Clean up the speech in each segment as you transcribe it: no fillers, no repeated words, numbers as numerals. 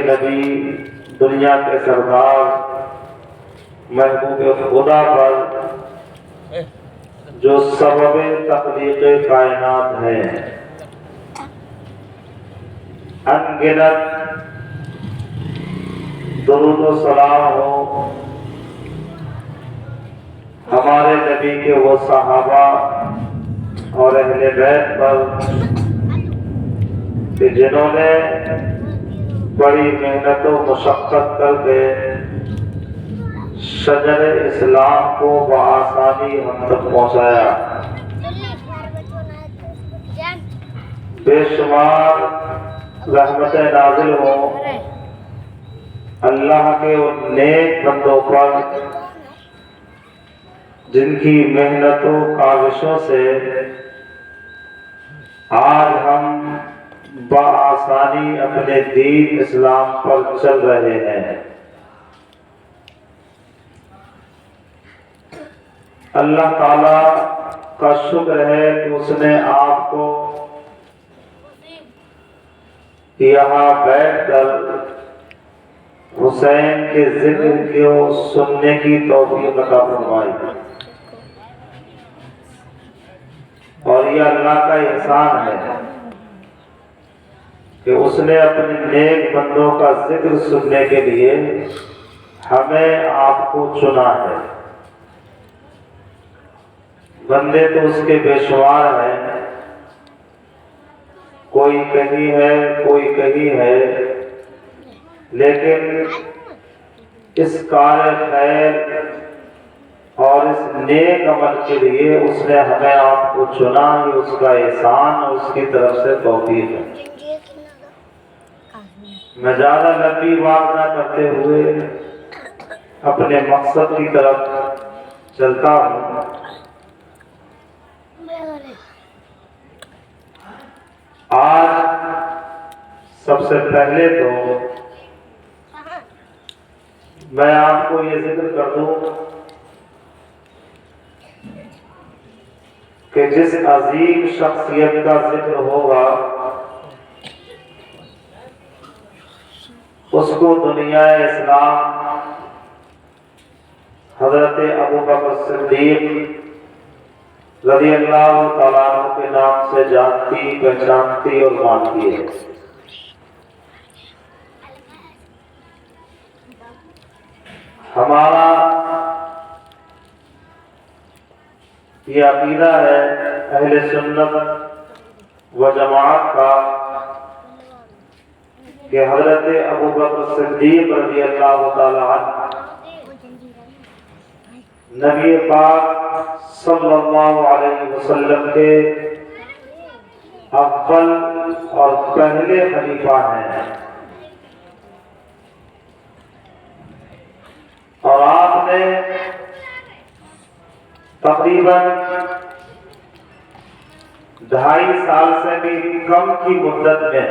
نبی دنیا کے سردار محبوب خدا پر جو سبب تخلیق کائنات ہے، ان گنت درود و سلام ہو ہمارے نبی کے وہ صحابہ اور اہل بیت پر کہ جنہوں نے بڑی محنت و مشقت کر کے شجر اسلام کو بآسانی ہم تک پہنچایا۔ بے شمار رحمتیں نازل ہوں اللہ کے ان نیک بندوں پر جن کی محنت و کاوشوں سے آج ہم بآسانی اپنے دین اسلام پر چل رہے ہیں۔ اللہ تعالیٰ کا شکر ہے کہ اس نے آپ کو یہاں بیٹھ کر حسین کے ذکر کو سننے کی توفیق عطا فرمائی، اور یہ اللہ کا احسان ہے کہ اس نے اپنے نیک بندوں کا ذکر سننے کے لیے ہمیں آپ کو چنا ہے۔ بندے تو اس کے بے شمار ہیں، کوئی کہیں ہے کوئی کہیں ہے، لیکن اس کار خیر اور اس نیک عمل کے لیے اس نے ہمیں آپ کو چنا، یہ اس کا احسان اور اس کی طرف سے توفیق ہے۔ میں زیادہ لمبی بات نہ کرتے ہوئے اپنے مقصد کی طرف چلتا ہوں۔ آج سب سے پہلے تو میں آپ کو یہ ذکر کر دوں کہ جس عظیم شخصیت کا ذکر ہوگا اس کو دنیا اسلام حضرت ابوبکر صدیق رضی اللہ تعالیٰ عنہ کے نام سے جانتی پہچانتی اور مانتی ہے۔ ہمارا یہ عقیدہ ہے اہل سنت و جماعت کا کہ حضرت ابوبکر صدیق رضی اللہ تعالیٰ عنہ نبی پاک صلی اللہ علیہ وسلم کے اول اور پہلے خلیفہ ہیں، اور آپ نے تقریباً 2.5 سال سے بھی کم کی مدت میں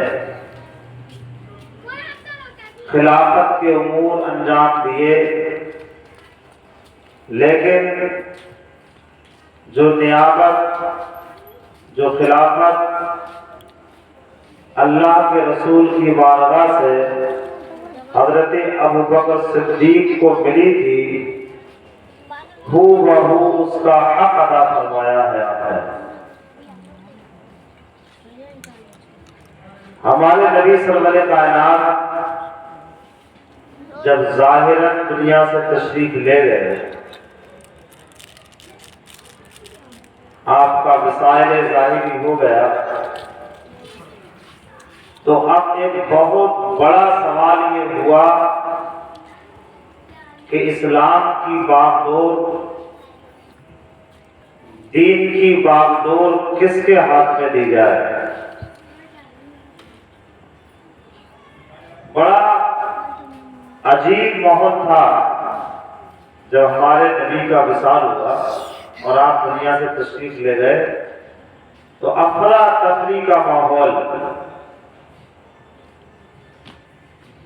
خلافت کے امور انجام دیے، لیکن جو نیابت جو خلافت اللہ کے رسول کی بارگاہ سے حضرت ابوبکر صدیق کو ملی تھی، ہو بہو اس کا حق ادا فرمایا ہے۔ ہمارے نبی سرور کائنات جب ظاہراً دنیا سے تشریف لے گئے، آپ کا وصال ظاہری ہو گیا، تو اب ایک بہت بڑا سوال یہ ہوا کہ اسلام کی باغڈور، دین کی باغڈور کس کے ہاتھ میں دی جائے۔ بڑا عجیب ماحول تھا جب ہمارے نبی کا وصال ہوا اور آپ دنیا سے تشریف لے گئے، تو افراتفری کا ماحول۔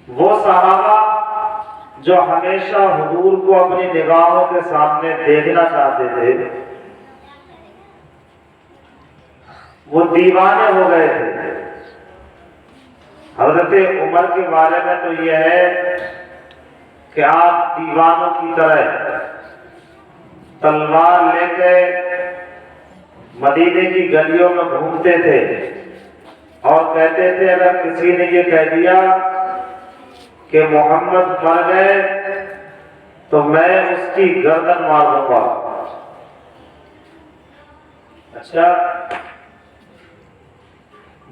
وہ صحابہ جو ہمیشہ حضور کو اپنی نگاہوں کے سامنے دیکھنا چاہتے تھے، وہ دیوانے ہو گئے تھے۔ حضرت عمر کے بارے میں تو یہ ہے کہ آپ دیوانوں کی طرح تلوار لے کے مدینے کی گلیوں میں گھومتے تھے اور کہتے تھے اگر کسی نے یہ کہہ دیا کہ محمد مر گئے تو میں اس کی گردن مار دوں گا۔ اچھا،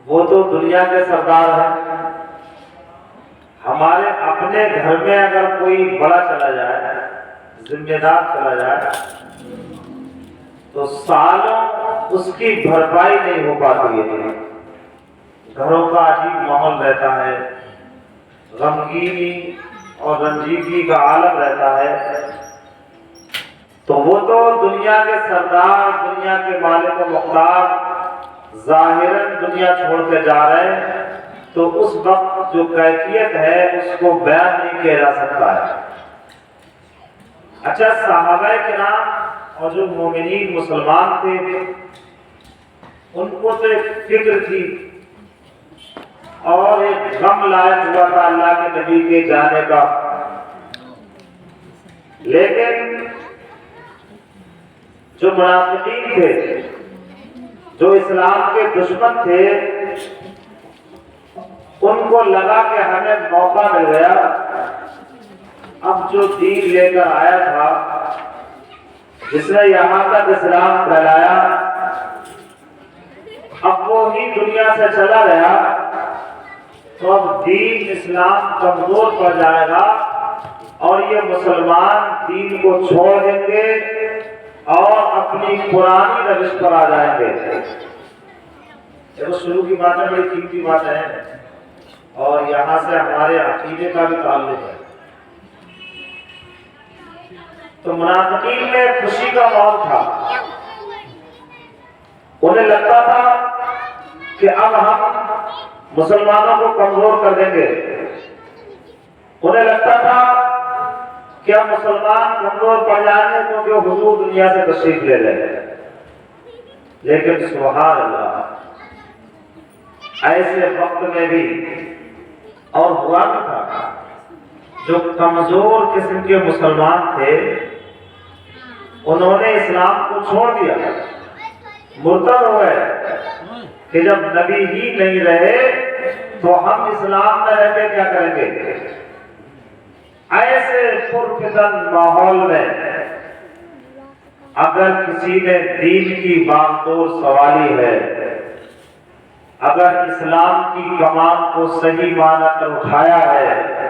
وہ تو دنیا کے سردار ہیں، ہمارے اپنے گھر میں اگر کوئی بڑا چلا جائے، ذمہ دار چلا جائے، تو سالوں اس کی بھرپائی نہیں ہو پاتی ہے۔ گھروں کا عجیب ماحول رہتا ہے، غمگینی اور رنجیدگی کا عالم رہتا ہے۔ تو وہ تو دنیا کے سردار، دنیا کے مالک و مختار ظاہراً دنیا چھوڑ کے جا رہے ہیں، تو اس وقت جو کیفیت ہے اس کو بیان نہیں کیا جا سکتا ہے۔ اچھا، صحابہ کرام اور جو مومنین مسلمان تھے ان کو تو ایک فکر تھی اور ایک غم لاحق ہوا تھا اللہ کے نبی کے جانے کا، لیکن جو منافقین تھے، جو اسلام کے دشمن تھے، ان کو لگا کہ ہمیں موقع مل گیا، اب جو دین لے کر آیا تھا، جس نے یہاں تک اسلام پھیلایا، اب وہ ہی دنیا سے چلا گیا، تو اب دین اسلام کمزور پڑ جائے گا اور یہ مسلمان دین کو چھوڑ دیں گے اور اپنی پرانی روش پر آ جائیں گے۔ یہ شروع کی باتیں بڑی قیمتی باتیں ہیں اور یہاں سے ہمارے عقیدے کا بھی تعلق ہے۔ تو منافقین میں خوشی کا ماحول تھا، انہیں لگتا تھا کہ اب ہم مسلمانوں کو کمزور کر دیں گے، انہیں لگتا تھا کہ اب مسلمان کمزور پڑ جائیں گے کیونکہ حضور دنیا سے تشریف لے لیں گے۔ لیکن سبحان اللہ، ایسے وقت میں بھی اور ہوا بھی تھا، جو کمزور قسم کے مسلمان تھے انہوں نے اسلام کو چھوڑ دیا، مرتد ہو گئے کہ جب نبی ہی نہیں رہے تو ہم اسلام میں رہ کے کیا کریں گے۔ ایسے پرفتن ماحول میں اگر کسی نے دین کی بامدور سنبھالی ہے، اگر اسلام کی کمان کو صحیح معنی کر اٹھایا ہے،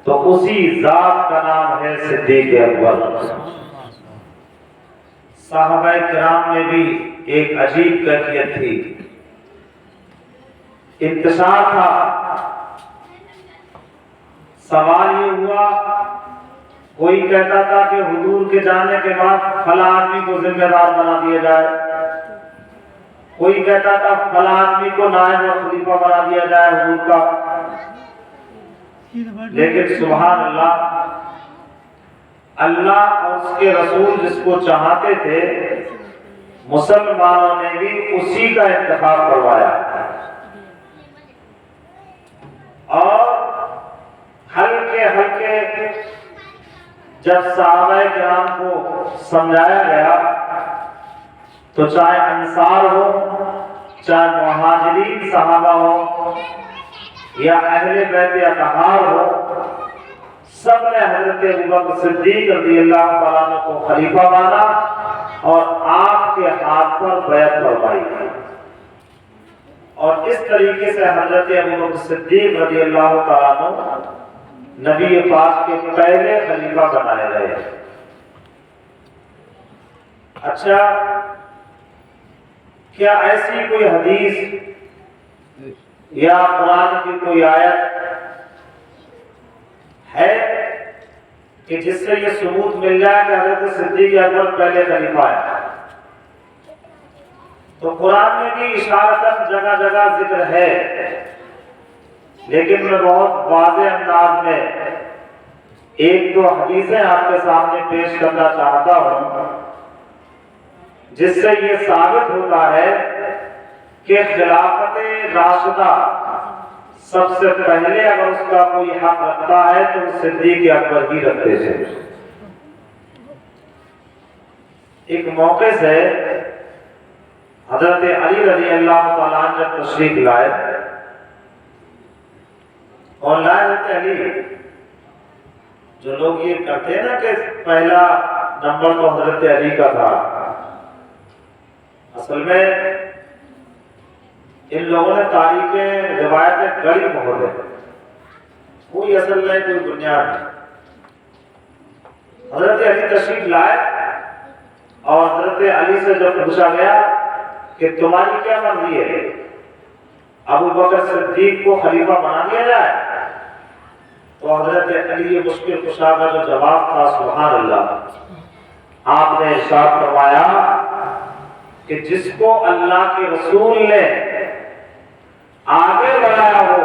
تو اسی ذات کا نام ہے صدیق اکبر۔ صحابہ کرام میں بھی ایک عجیب کیفیت تھی، انتشار تھا۔ سوال یہ ہوا، کوئی کہتا تھا کہ حضور کے جانے کے بعد فلاں آدمی کو ذمہ دار بنا دیا جائے، کوئی کہتا تھا فلاں آدمی کو نائب اور خلیفہ بنا دیا جائے حضور کا۔ لیکن سبحان اللہ، اللہ اور اس کے رسول جس کو چاہتے تھے، مسلمانوں نے بھی اسی کا انتخاب کروایا، اور ہلکے ہلکے جب صحابہ کرام کو سمجھایا گیا تو چاہے انصار ہو، چاہے مہاجرین صحابہ ہو یا اہل بیت اطہار ہو، سب نے حضرت ابوبکر صدیق رضی اللہ تعالیٰ عنہ کو خلیفہ مانا اور آپ کے ہاتھ پر بیعت فرمائی، اور اس طریقے سے حضرت ابوبکر صدیق رضی اللہ تعالیٰ عنہ نبی پاک کے پہلے خلیفہ بنائے گئے۔ اچھا، کیا ایسی کوئی حدیث یا قرآن کی کوئی آیت ہے کہ جس سے یہ ثبوت مل جائے کہ حضرت صدیق اکبر پہلے خلیفہ ہے؟ تو قرآن میں بھی اشارتاً جگہ جگہ ذکر ہے، لیکن میں بہت واضح انداز میں ایک دو حدیثیں آپ کے سامنے پیش کرنا چاہتا ہوں، جس سے یہ ثابت ہوتا ہے کہ خلافت راشدہ سب سے پہلے اگر اس کا کوئی حق رکھتا ہے تو صدیق اکبر ہی رکھتے تھے۔ ایک موقع سے حضرت علی رضی اللہ تعالیٰ عنہ جب تشریف لائے اور لائے حضرت علی، جو لوگ یہ کرتے ہیں نا کہ پہلا نمبر تو حضرت علی کا تھا، اصل میں ان لوگوں نے تاریخیں روایتیں گڑی بہت ہے، کوئی اصل نہیں، کوئی بنیاد نہیں۔ حضرت علی تشریف لائے اور حضرت علی سے جب پوچھا گیا کہ تمہاری کیا مرضی ہے، ابو بکر صدیق کو خلیفہ بنا دیا جائے؟ تو حضرت علی یہ مشکل کشا کا جو جواب تھا، سبحان اللہ، آپ نے ارشاد فرمایا کہ جس کو اللہ کے رسول نے آگے بڑھایا ہو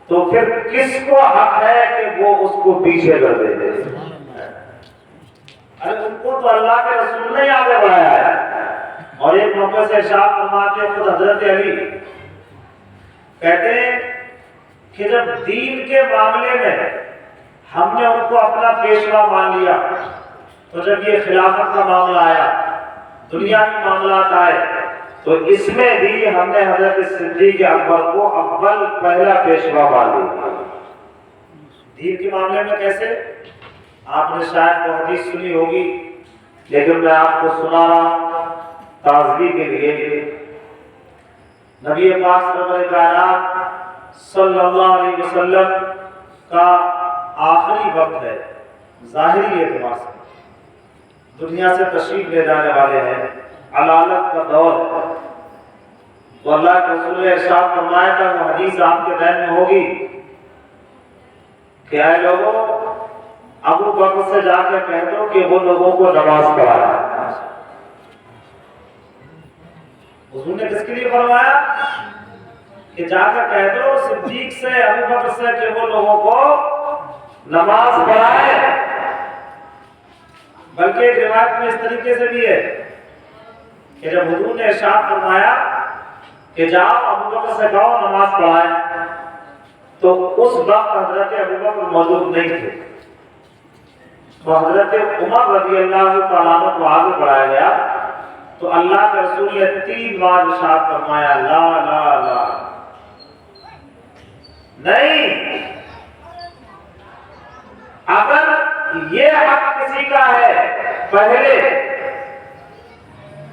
تو پھر کس کو حق ہے کہ وہ اس کو پیچھے کر دے دے؟ ارے ان کو تو اللہ کے رسول نے آگے بڑھایا ہے۔ اور ایک موقع سے ارشاد فرماتے خود حضرت علی کہتے ہیں کہ جب دین کے معاملے میں ہم نے ان کو اپنا پیشوا مان لیا، تو جب یہ خلافت کا معاملہ آیا، دنیا کے معاملات آئے، تو اس میں بھی ہم نے حضرت صدیق اکبر کو اول پہلا پیشوا مان لیا۔ دین کے معاملے میں کیسے؟ آپ نے شاید وہ حدیث سنی ہوگی، لیکن میں آپ کو سنا رہا ہوں تازگی کے لیے۔ نبی پاک صلی اللہ علیہ وسلم کا آخری وقت ہے ظاہری اعتبار سے، دنیا سے تشریف لے جانے والے ہیں، علالت کا دور ہے، تو اللہ کے رسول نے ارشاد فرمایا تھا، وہ حدیث آپ کے ذہن میں ہوگی کہ اے لوگوں، ابو بکر سے جا کے کہہ دو کہ وہ لوگوں کو نماز پڑھائے۔ حضور نے کس کے لیے فرمایا کہ جا کر کہہ دو صدیق سے، ابو بکر سے کہ وہ لوگوں کو نماز پڑھائے؟ بلکہ ایک روایت میں اس طریقے سے بھی ہے کہ جب حضور نے ارشاد فرمایا کہ جاؤ ابو بکر سے کہو نماز پڑھائے، تو اس وقت حضرت ابو بکر موجود نہیں تھے، تو حضرت عمر رضی اللہ تعالیٰ عنہ کو آگے بڑھایا گیا، تو اللہ کے رسول نے 3 بار ارشاد فرمایا لا لا لا، نہیں، اگر یہ حق کسی کا ہے پہلے،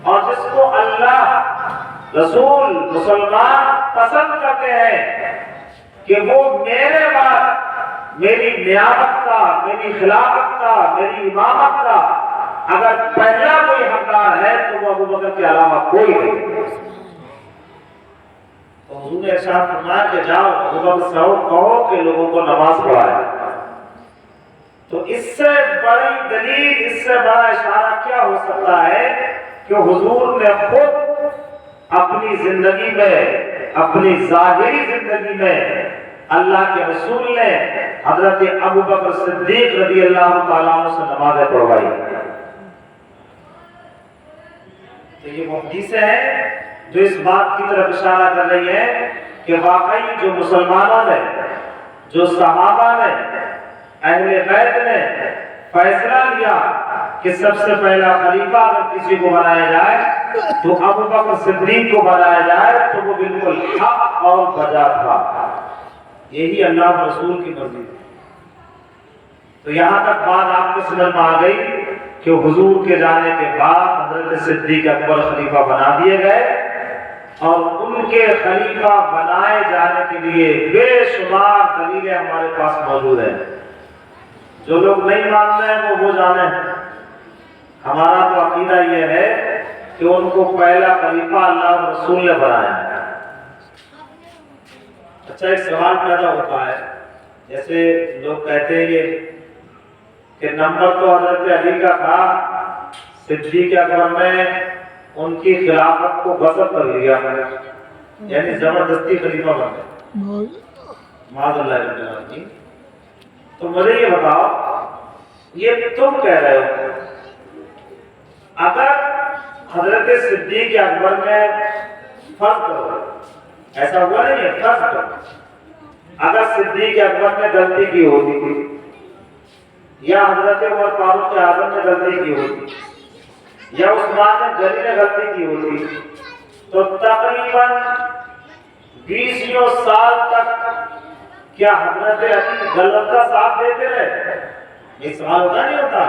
اور جس کو اللہ رسول مسلمان پسند کرتے ہیں کہ وہ میرے بعد میری نیابت کا، میری خلافت کا، میری امامت کا اگر پہلا کوئی حقدار ہے تو وہ ابو بکر کے علاوہ کوئی نہیں۔ تو حضور نے ارشاد فرمایا کہ جاؤ ابو بکر سے کہو کہ لوگوں کو نماز پڑھائے۔ تو اس سے بڑی دلیل، اس سے بڑا اشارہ کیا ہو سکتا ہے کہ حضور نے خود اپنی زندگی میں، اپنی ظاہری زندگی میں اللہ کے رسول نے حضرت ابو بکر صدیق رضی اللہ تعالیٰ عنہ سے نمازیں پڑھوائی۔ تو یہ وہ حدیثیں ہیں جو اس بات کی طرف اشارہ کر رہی ہیں کہ واقعی جو مسلمانوں نے، جو صحابہ نے، اہل بیت نے فیصلہ لیا کہ سب سے پہلا خلیفہ اگر کسی کو بنایا جائے تو ابو بکر صدیق کو بنایا جائے، تو وہ بالکل حق اور بجا تھا، یہی اللہ رسول کی مرضی تھی۔ تو یہاں تک بات آپ کو سمجھ میں آ گئی کہ حضور کے جانے کے بعد حضرت صدیق اکبر خلیفہ بنا دیے گئے، اور ان کے خلیفہ بنائے جانے کے لیے بے شمار دلیلیں ہمارے پاس موجود ہیں۔ جو لوگ نہیں مانتے ہیں وہ جانے، ہمارا تو عقیدہ یہ ہے کہ ان کو پہلا خلیفہ اللہ رسول نے بنایا ہے۔ اچھا، ایک سوال پیدا ہوتا ہے، جیسے لوگ کہتے ہیں یہ کہ نمبر تو حضرت علی کا تھا، صدیق اکبر نے ان کی خلافت کو غصب کر لیا، یعنی زبردستی خلیفہ بن گئے، معاذ اللہ العظیم۔ تو مجھے یہ بتاؤ، یہ تم کہہ رہے ہو اگر حضرت صدیق اکبر نے فرض کرو، ایسا ہوا نہیں ہے، فرض کرو اگر صدیق اکبر نے غلطی کی ہوتی یا حضرت عمر فاروق اعظم نے غلطی کی ہوتی یا عثمان غنی نے غلطی کی ہوتی تو تقریباً 20 سال تک کیا حضرت علی غلط کا ساتھ دیتے رہے؟ یہ سوال ہوتا نہیں ہوتا؟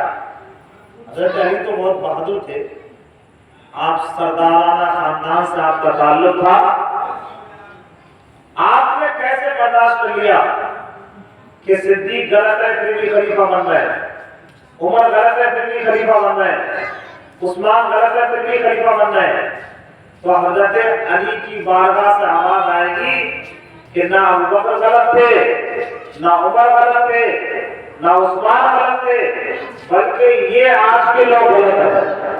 حضرت علی تو بہت بہادر تھے، آپ سردارانہ خاندان سے آپ کا تعلق تھا، آپ نے کیسے برداشت کر لیا کہ صدیق غلط ہے پھر بھی خلیفہ بن رہے ہیں، عمر غلط ہے پھر بھی خلیفہ بن رہے ہیں، عثمان غلط ہے پھر بھی خلیفہ بن رہے ہیں؟ تو حضرت علی کی بارگاہ سے آواز آئے گی کہ نہ ابوبکر غلط تھے، نہ عمر غلط تھے، نہ عثمان غلط تھے، بلکہ یہ آج کے لوگ غلط ہیں۔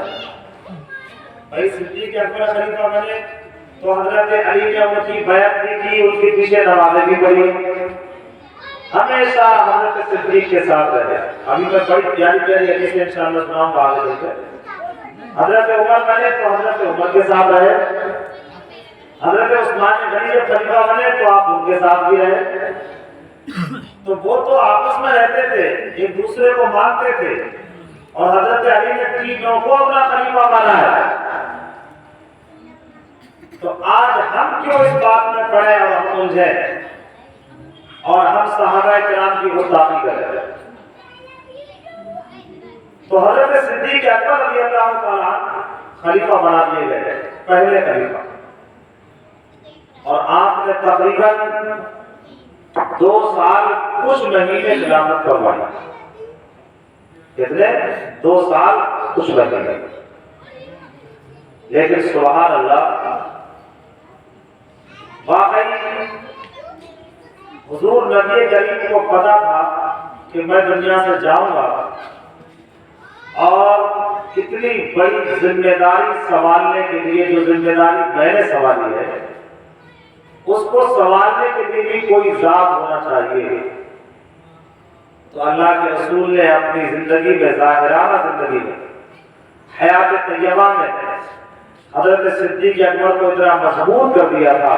بھائی صدیق اکبر خلیفہ بنے تو حضرت علی نے ان کی بیعت بھی کی، ان کے پیچھے نمازیں بھی پڑھی، ہمیشہ حضرت صدیق کے ساتھ رہے۔ ابھی میں بڑی پیاری پیاری حدیث سے انشاءاللہ سناؤں گا آگے چل کے۔ حضرت عمر بنے تو حضرت عمر کے ساتھ رہے، حضرت عثمان غنی جب خلیفہ بنے تو آپ ان کے ساتھ بھی رہے۔ تو وہ تو آپس میں رہتے تھے، ایک دوسرے کو مانتے تھے، اور حضرت علی نے تینوں کو اپنا خلیفہ مانا ہے۔ تو آج ہم کیوں اس بات میں پڑے اور ہم الجھے اور ہم صحابہ کرام کی گستاخی کریں؟ تو حضرت صدیق اکبر رضی اللہ تعالیٰ خلیفہ بنا دیے گئے، پہلے خلیفہ، اور آپ نے تقریباً 2 سال کچھ مہینے خلافت کروائی۔ کتنے؟ 2 سال کچھ مہینے۔ لیکن سبحان اللہ، واقعی حضور نبی کریم کو پتا تھا کہ میں دنیا سے جاؤں گا اور کتنی بڑی ذمہ داری سنبھالنے کے لیے، جو ذمہ داری میں نے سنبھالی ہے اس کو سنبھالنے کے لیے بھی کوئی ذات ہونا چاہیے۔ تو اللہ کے رسول نے اپنی زندگی میں، ظاہرانہ زندگی میں، حیات طیبہ میں حضرت صدیق اکبر کو اتنا مضبوط کر دیا تھا،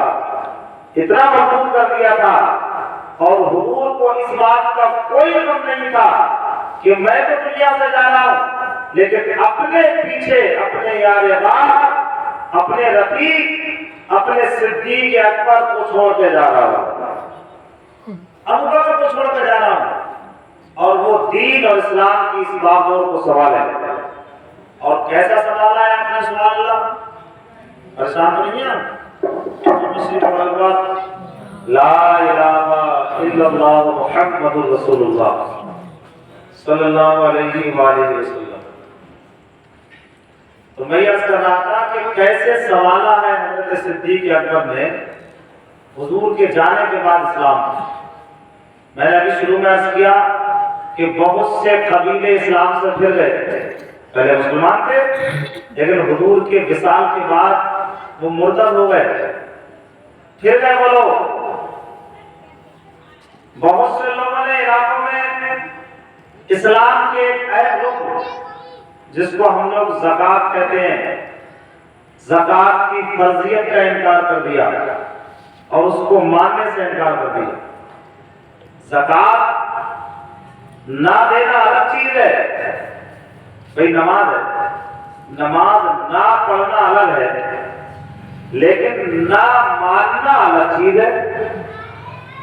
اتنا مضبوط کر دیا تھا، اور حضور کو اس بات کا کوئی غم نہیں تھا کہ میں تو دنیا سے جا رہا ہوں لیکن اپنے پیچھے اپنے یار غار، اپنے رفیق، اپنے صدیق اکبر کو چھوڑ کے جا رہا ہوں، ابوبکر کو چھوڑ کے جا رہا ہوں، اور وہ دین اور اسلام کی اس باغور کو سنبھالے۔ اور کیسا سنبھالا ہے آپ نے؟ سبحان اللہ، پریشان تو نہیں ہے؟ لا الہ الا اللہ محمد رسول اللہ صلی اللہ علیہ وآلہ وسلم۔ تو میں عرض کر رہا تھا کہ کیسے سنبھالا ہے حضرت صدیق اکبر نے حضور کے جانے کے بعد اسلام۔ میں نے ابھی شروع میں عرض کیا کہ بہت سے قبیلے اسلام سے پھر گئے تھے، پہلے مسلمان تھے لیکن حضور کے وصال کے بعد وہ مرتد ہو گئے، پھر گئے وہ لوگ۔ بہت سے لوگوں نے علاقوں میں اسلام کے ایک اہم رکن جس کو ہم لوگ زکوٰۃ کہتے ہیں، زکوٰۃ کی فرضیت کا انکار کر دیا اور اس کو ماننے سے انکار کر دیا۔ زکوٰۃ نہ دینا الگ چیز ہے، بھئی نماز ہے، نماز نہ پڑھنا الگ ہے، لیکن نہ ماننا الگ چیز ہے۔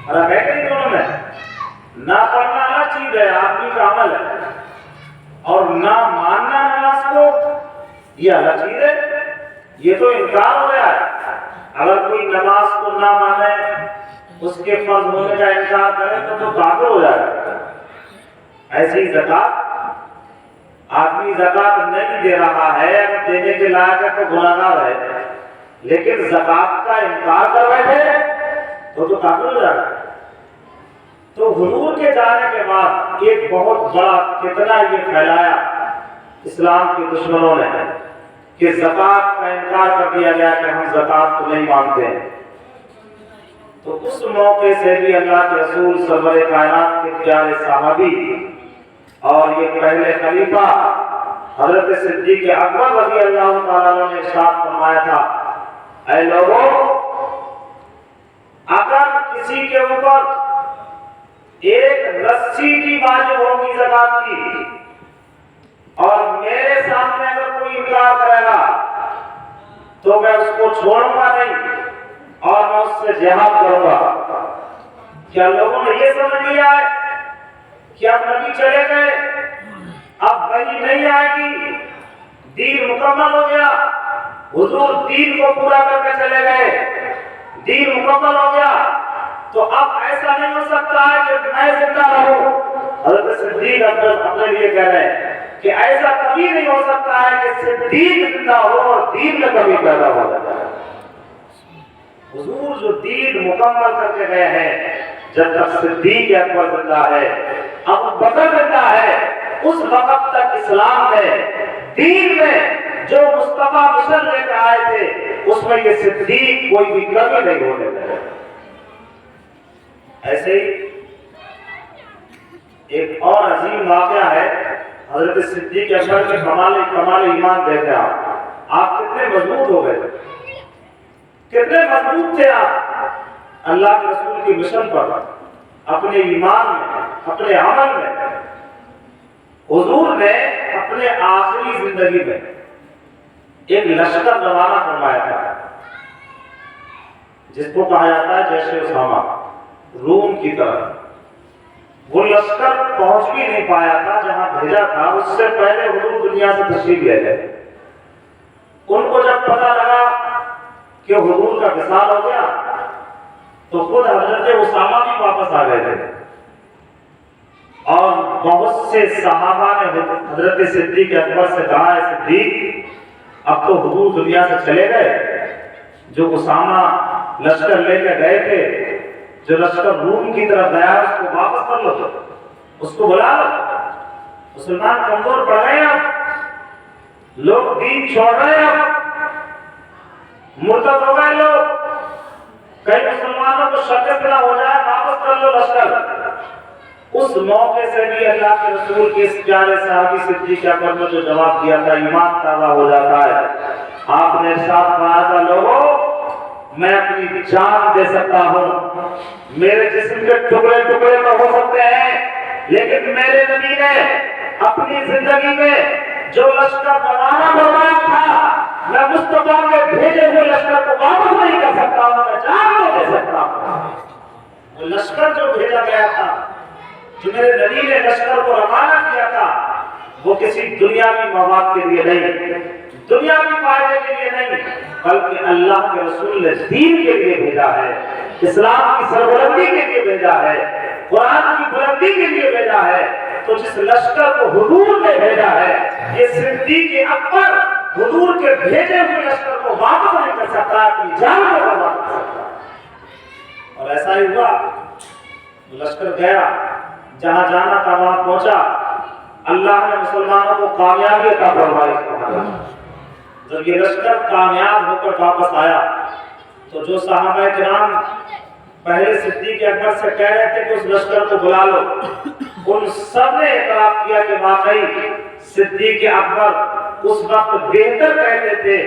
فرق ہے کہ نہیں دونوں میں؟ نہ پڑھنا الگ چیز ہے، آدمی کا عمل ہے، اور نہ ماننا نماز کو یہ الگ چیز ہے۔ یہ تو انکار ہو گیا ہے۔ اگر کوئی نماز کو نہ مانے، اس کے فرض ہونے کا انکار کرے تو کافر ہو جائے گا۔ ایسی زکوٰۃ، آدمی زکوٰۃ نہیں دے رہا ہے، اگر دینے کے لائق ہے تو گناہگار ہے، لیکن زکوٰۃ کا انکار کر بیٹھے تو کافر ہو جائے گا۔ تو حضور کے جانے کے بعد ایک بہت بڑا فتنہ یہ پھیلایا اسلام کے دشمنوں نے کہ زکوٰۃ کا انکار کر دیا گیا کہ ہم زکوٰۃ کو نہیں مانتے ہیں۔ تو اس موقع سے بھی اللہ کے رسول سرور کائنات کے پیارے صحابی اور یہ پہلے خلیفہ حضرت صدیق اکبر رضی اللہ تعالیٰ نے ارشاد فرمایا تھا، اے لوگوں، اگر کسی کے اوپر ایک رسی بھی واجب ہوگی زکات کی اور میرے سامنے اگر کوئی انکار کرے گا تو میں اس کو چھوڑوں گا نہیں اور میں اس سے جہاد کروں گا۔ کیا لوگوں نے یہ سمجھ لیا ہے کہ اب نبی چلے گئے، اب وحی نہیں آئے گی، دین مکمل ہو گیا، حضور دین کو پورا کر کے چلے گئے، دین مکمل ہو گیا، تو اب ایسا نہیں ہو سکتا ہے کہ میں زندہ رہوں؟ حضرت صدیق اپنے لیے کہہ رہے ہیں کہ ایسا کبھی نہیں ہو سکتا ہے کہ صدیق زندہ ہو اور دین میں کبھی پیدا ہو جاتا ہے۔ حضور جو دین مکمل کر کے گئے ہیں، جب تک صدیق اکبر زندہ ہے، ابو بکر زندہ ہے، اس وقت تک اسلام میں، دین میں جو مصطفیٰ مشن لے کے آئے تھے اس میں یہ صدیق کوئی بھی کمی نہیں ہونے دے۔ ایسے ہی ایک اور عظیم واقعہ ہے حضرت صدیق اکبر کے کمال ایمان دیکھیں آپ کتنے مضبوط ہو گئے، کتنے مضبوط تھے آپ اللہ کے رسول کی مشن پر، اپنے ایمان میں، اپنے عمل میں۔ حضور نے اپنے آخری زندگی میں ایک لشکر روانہ فرمایا تھا جس کو کہا جاتا ہے جیش اسامہ، روم کی طرف۔ وہ لشکر پہنچ بھی نہیں پایا تھا جہاں بھیجا تھا، اس سے پہلے حضور دنیا سے تشریف لے گئے۔ ان کو جب پتہ لگا کہ حضور کا وصال ہو گیا تو خود حضرت اسامہ بھی واپس آ گئے تھے، اور بہت سے صحابہ نے حضرت صدیق اکبر سے کہا ہے صدیق اب تو حضور دنیا سے چلے گئے، جو اسامہ لشکر لے کے گئے تھے، جو لشکر روم کی طرف گیا اس کو واپس کر لو، اس کو بلا لو۔ مسلمان کمزور پڑ گئے، اب لوگ دین چھوڑ رہے ہیں، اب مرتد ہو گئے لوگ، کئی مسلمانوں کو شکست نہ ہو جائے، واپس کر لو لشکر۔ اس موقع سے بھی اللہ کے رسول کے اس پیارے صحابی صدیق اکبر نے جو جواب دیا تھا، ایمان تازہ ہو جاتا ہے۔ آپ نے ارشاد فرمایا تھا لوگوں میں اپنی جان دے سکتا ہوں، میرے جسم کے ٹکڑے ٹکڑے تو ہو سکتے ہیں، لیکن میرے نبی نے اپنی زندگی میں جو لشکر روانہ فرمایا تھا، میں مصطفیٰ کے بھیجے ہوئے لشکر کو واپس نہیں کر سکتا ہوں، میں جان کو دے سکتا ہوں۔ وہ لشکر جو بھیجا گیا تھا، جو میرے نبی نے لشکر کو روانہ کیا تھا، وہ کسی دنیاوی مفاد کے لیے نہیں، دنیاوی فائدے کے لیے نہیں، بلکہ اللہ کے رسول نے دین کے لیے بھیجا ہے، اسلام کی سربلندی کے لیے بھیجا ہے، قرآن کی بلندی کے لیے بھیجا ہے۔ تو جس لشکر کو حضور نے بھیجا ہے، یہ صدیق اکبر حضور کے بھیجے ہوئے لشکر کو واپس نہیں کر سکتا، اپنی جان کو برباد کر سکتا۔ اور ایسا ہی ہوا، لشکر گیا، جہاں جانا تھا وہاں پہنچا، اللہ نے مسلمانوں کو کامیابی عطا فرمائی۔ جب یہ لشکر کامیاب ہو کر واپس آیا تو جو صحابہ کرام پہلے صدیق اکبر سے کہہ رہے تھے کہ اس لشکر کو بلا لو، ان سب نے اعتراف کیا کہ واقعی صدیق اکبر اس وقت بہتر کہتے تھے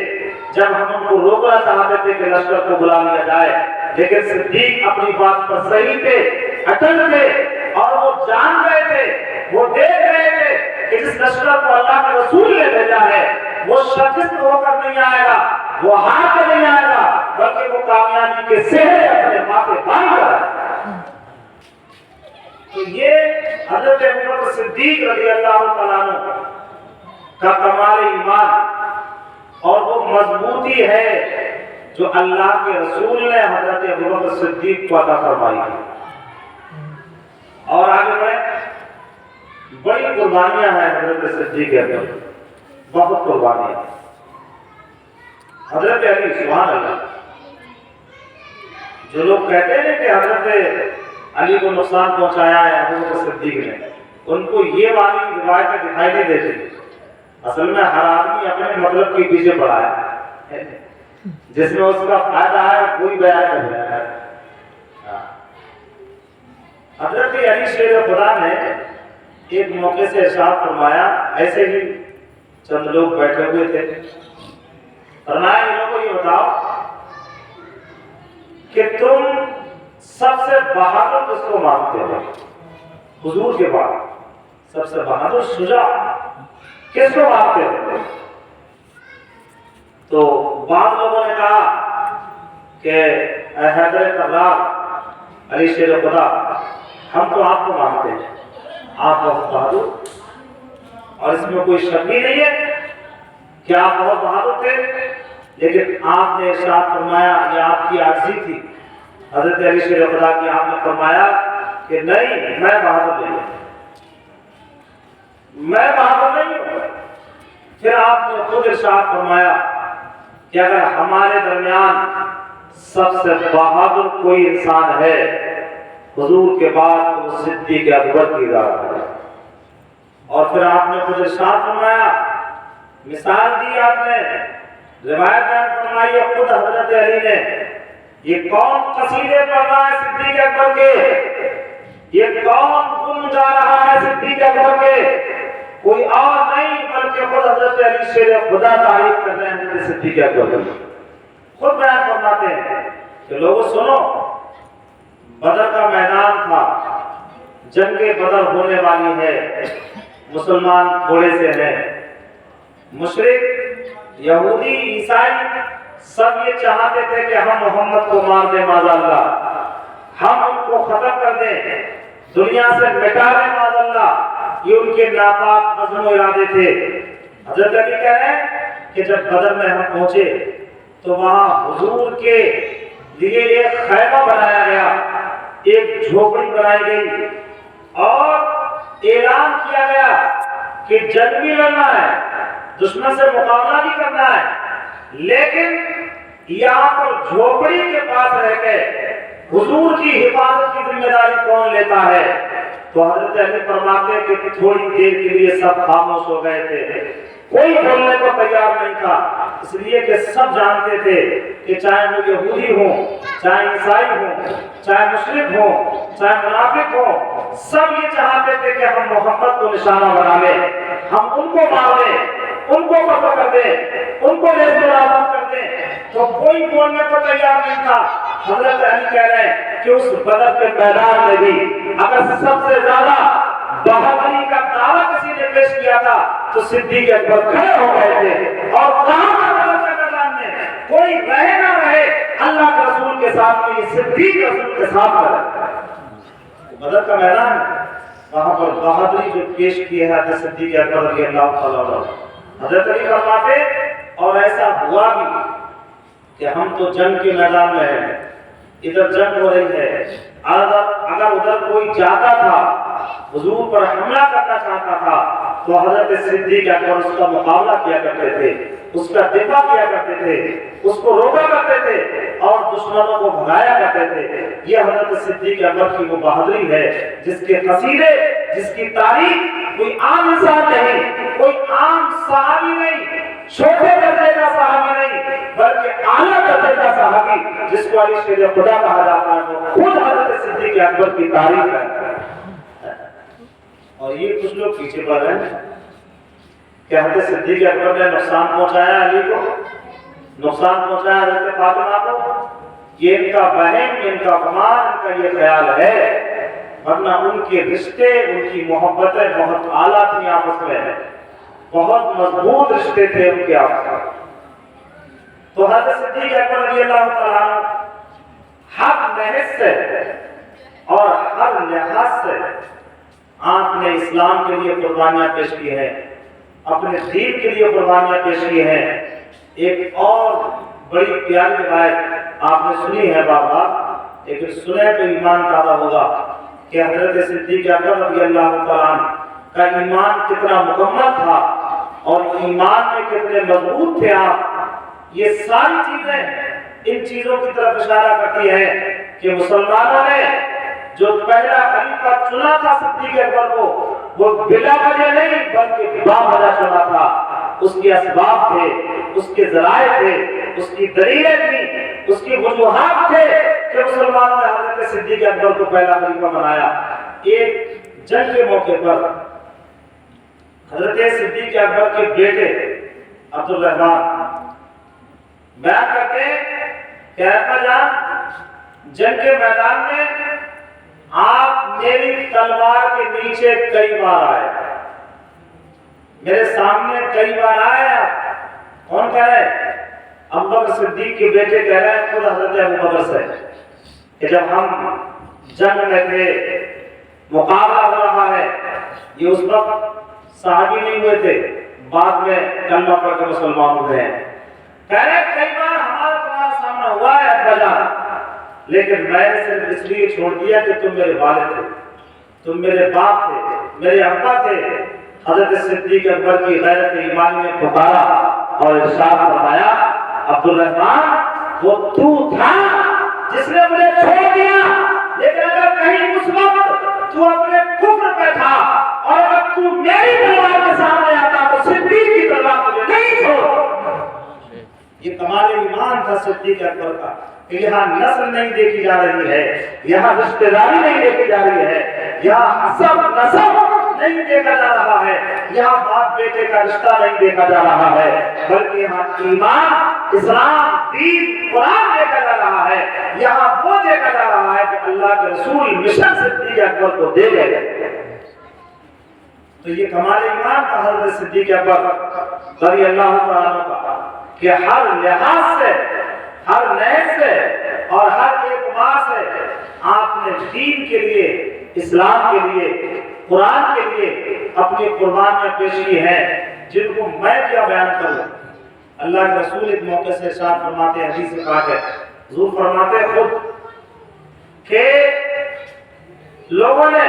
جب ہم ان کو روکنا چاہتے تھے کہ لشکر کو بلا لیا جائے، لیکن صدیق اپنی بات پر صحیح تھے، اٹل تھے، اور وہ جان گئے تھے، وہ دیکھ رہے تھے کہ جس لشکر کو اللہ کے رسول نے بھیجا ہے وہ شکست ہو کر نہیں آئے گا، وہ ہار کر نہیں آئے گا، بلکہ وہ کامیابی کے سہرے اپنے ماتھے باندھ کر آئے گا۔ تو یہ حضرت ابوبکر صدیق رضی اللہ تعالیٰ عنہ کا کمال ایمان اور وہ مضبوطی ہے جو اللہ کے رسول نے حضرت ابوبکر صدیق کو عطا فرمائی۔ اور آگے بڑھیں، بڑی قربانیاں ہیں حضرت صدیق اکبر، بہت قربانیاں۔ حضرت علی، سبحان اللہ، جو لوگ کہتے ہیں کہ حضرت علی کو نقصان پہنچایا ہے ابوبکر صدیق نے، ان کو یہ والی روایتیں دکھائی نہیں دیتی۔ اصل میں ہر آدمی اپنے مطلب کے پیچھے پڑا ہے، جس میں اس کا فائدہ ہے کوئی بیان کر رہا ہے۔ حضرت علی شیر خدا نے ایک موقع سے ارشاد فرمایا، ایسے ہی چند لوگ بیٹھے ہوئے تھے، فرمایا ان لوگوں کو یہ بتاؤ کہ تم سب سے بہادر کس کو مانتے ہیں؟ حضور کے بعد سب سے بہادر شجاع کس کو مانتے ہیں؟ تو بعض لوگوں نے کہا کہ اے حیدر کرار، علی شیر خدا، ہم تو آپ کو مانتے ہیں، آپ بہت بہادر، اور اس میں کوئی شک ہی نہیں ہے کہ آپ بہت بہادر تھے، لیکن آپ نے ارشاد فرمایا، یہ آپ کی عاجزی تھی حضرت علی شیر خدا کی، آپ نے فرمایا کہ نہیں، میں بہادر نہیں ہوں، میں بہادر نہیں ہوں۔ پھر آپ نے خود ارشاد فرمایا کہ اگر ہمارے درمیان سب سے بہادر کوئی انسان ہے حضور کے بعد تو صدیق اکبر کی ذات ہے۔ اور پھر آپ نے خود ارشاد فرمایا، مثال دی آپ نے، روایت بیان فرمائی ہے خود حضرت علی نے، یہ کون قصیدے پڑھ رہا ہے صدیق اکبر کے، یہ کون گن گا رہا ہے صدیق اکبر کے، کوئی اور نہیں بلکہ خود حضرت علی شیر خدا تعریف کر رہے ہیں حضرت صدیق اکبر کی۔ خود بیان فرماتے ہیں کہ لوگوں سنو، بدر کا میدان تھا، جنگ بدر ہونے والی ہے، مسلمان تھوڑے سے ہیں، مشرک یہودی عیسائی سب یہ چاہتے تھے کہ ہم محمد کو مار دیں معاذ اللہ، ہم ان کو ختم کر دیں، دنیا سے مٹا دیں معاذ اللہ، یہ ان کے ناپاک عزم و ارادے تھے۔ حضرت علی کہہ رہے ہیں کہ جب بدر میں ہم پہنچے تو وہاں حضور کے لیے ایک خیمہ بنایا گیا، ایک جھوپڑی بنائی گئی، اور اعلان کیا گیا کہ جنگ بھی لڑنا ہے، دشمن سے مقابلہ بھی کرنا ہے، لیکن یہاں پر جھوپڑی کے پاس رہ کے حضور کی حفاظت کی ذمہ داری کون لیتا ہے؟ تو حضرت علی فرماتے کہ تھوڑی دیر کے لیے سب خاموش ہو گئے تھے، کوئی بولنے کو تیار نہیں تھا، اس لیے کہ سب جانتے تھے کہ چاہے وہ یہودی ہوں، چاہے عیسائی ہوں، چاہے مشرک ہوں، چاہے منافق ہوں، سب یہ چاہتے تھے کہ ہم محمد کو نشانہ بنا لیں، ہم ان کو مار دیں، ان کو قتل کر دیں، ان کو نیست و نابود کر دیں، تو کوئی بولنے کو تیار نہیں تھا۔ حضرت علی کہہ رہے ہیں کہ اس بدر کے میدان میں بھی اگر سب سے زیادہ بہادری کا دعویٰ کسی نے پیش کیا تھا تو صدیق اکبر کھڑے ہو گئے تھے، اور کہاں بدر کے میدان میں کوئی رہے نہ رہے، اللہ کے رسول کے ساتھ میں صدیق رسول کے ساتھ میں بدر کا میدان، وہاں پر بہادری جو پیش کی ہے حضرت صدیق اکبر رضی اللہ تعالیٰ عنہ۔ حضرت علی فرماتے اور ایسا ہوا بھی کہ ہم تو جنگ کے میدان میں ہیں، ادھر جنگ ہو رہی ہے، اگر ادھر کوئی جاتا تھا حضور پر حملہ کرنا چاہتا تھا تو حضرت صدیق اکبر اس کا مقابلہ کیا کرتے تھے، اس کا دفاع کیا کرتے تھے، اس کو روکا کرتے تھے اور دشمنوں کو بھگایا کرتے تھے۔ یہ حضرت صدیق اکبر کی وہ بہادری ہے جس کے قصیدے، جس کی تاریخ کوئی عام انسان نہیں، کوئی عام صحابی نہیں، چھوٹے درجے کا صحابی نہیں، بلکہ اعلیٰ درجے کا صحابی جس کو علی شیر خدا کہا جاتا ہے، وہ خود حضرت صدیق اکبر کی تاریخ ہے۔ اور یہ کچھ لوگ پیچھے پڑ رہے ہیں کہ حضرت صدیق اکبر نے نقصان پہنچایا علی کو، نقصان پہنچایا حضرت فاطمہ کو، یہ ان کا وہم، ان کا گمان، ان کا یہ خیال ہے، ورنہ ان کے رشتے، ان کی محبتیں بہت اعلیٰ تھیں آپس میں، بہت مضبوط رشتے تھے ان کے آپس میں۔ تو حضرت صدیق اکبر رضی اللہ تعالیٰ ہر محض سے اور ہر لحاظ سے آپ نے اسلام کے لیے قربانیاں پیش کی ہیں، اپنے دین کے لیے قربانیاں پیش کی ہیں۔ ایک اور بڑی پیاری روایت آپ نے سنی ہے بار بار، لیکن سنے تو ایمان تازہ ہوگا کہ حضرت صدیق اکبر رضی اللہ تعالیٰ کا ایمان کتنا مکمل تھا اور ایمان میں کتنے مضبوط تھے آپ۔ یہ ساری چیزیں ان چیزوں کی طرف اشارہ کرتی ہیں کہ مسلمانوں نے جو پہلا خلیفہ چنا تھا صدیق اکبر کو، وہ بلا وجہ نہیں بلکہ با وجہ چنا تھا۔ اس کے اسباب تھے، اس کے ذرائع تھے، اس کی دلیلیں تھیں، اس کی وجوہات تھے کہ مسلمانوں نے حضرت صدیق اکبر کو پہلا خلیفہ بنایا۔ ایک جنگ کے موقع پر حضرت صدیق اکبر کے بیٹے عبد الرحمن بیان کرتے ہیں کہ ابا جان، جنگ کے میدان میں آپ میری تلوار کے نیچے کئی بار آئے، میرے سامنے کئی بار آئے آپ۔ کون کہہ رہے ہیں؟ ابو بکر صدیق کے بیٹے کہہ رہے ہیں خود حضرت ابو بکر سے کہ جب ہم جنگ میں تھے، مقابلہ ہو رہا ہے، یہ اس وقت صحابی نہیں ہوئے تھے، بعد میں کلمہ پڑھ کے مسلمان ہوئے ہیں۔ کہہ رہے کئی بار ہمارا تمہارا سامنا ہوا ہے ابا جان، لیکن میں نے صرف اس لیے چھوڑ دیا کہ تم میرے والد تھے، تم میرے باپ تھے، میرے ابا تھے۔ حضرت صدیق اکبر کی غیرت ایمانی نے پکارا اور ارشاد فرمایا، عبد الرحمن وہ تو تھا جس نے مجھے چھوڑ دیا، لیکن اگر کہیں اس وقت تو اپنے کفر پہ تھا اور اگر تو میری تلوار کے سامنے آتا تو صدیق کی تلوار تجھے نہیں چھوڑ۔ یہ کمال ایمان تھا صدیق اکبر کا کہ یہاں نسل نہیں دیکھی جا رہی ہے، یہاں رشتہ داری نہیں دیکھی جا رہی ہے، یہاں حسب نسب نہیں دیکھا جا رہا ہے، یہاں باپ بیٹے کا رشتہ نہیں دیکھا جا رہا ہے، بلکہ یہاں ایمان، اسلام، دین، قرآن دیکھا جا رہا ہے۔ یہاں وہ دیکھا جا رہا ہے کہ اللہ کے رسول مشن صدیق اکبر کو دے گئے۔ تو یہ کمال ایمان تھا حضرت صدیق اکبر رضی اللہ تعالیٰ عنہ کا کہ ہر لحاظ سے، ہر نعمت سے اور ہر اعتبار سے آپ نے دین کے لیے، اسلام کے لیے، قرآن کے لیے اپنی قربانیاں پیش کی ہیں، جن کو میں کیا بیان کروں۔ اللہ کے رسول ایک موقع سے ارشاد فرماتے ہیں، حدیث پاک ہے، حضور فرماتے ہیں خود کہ لوگوں نے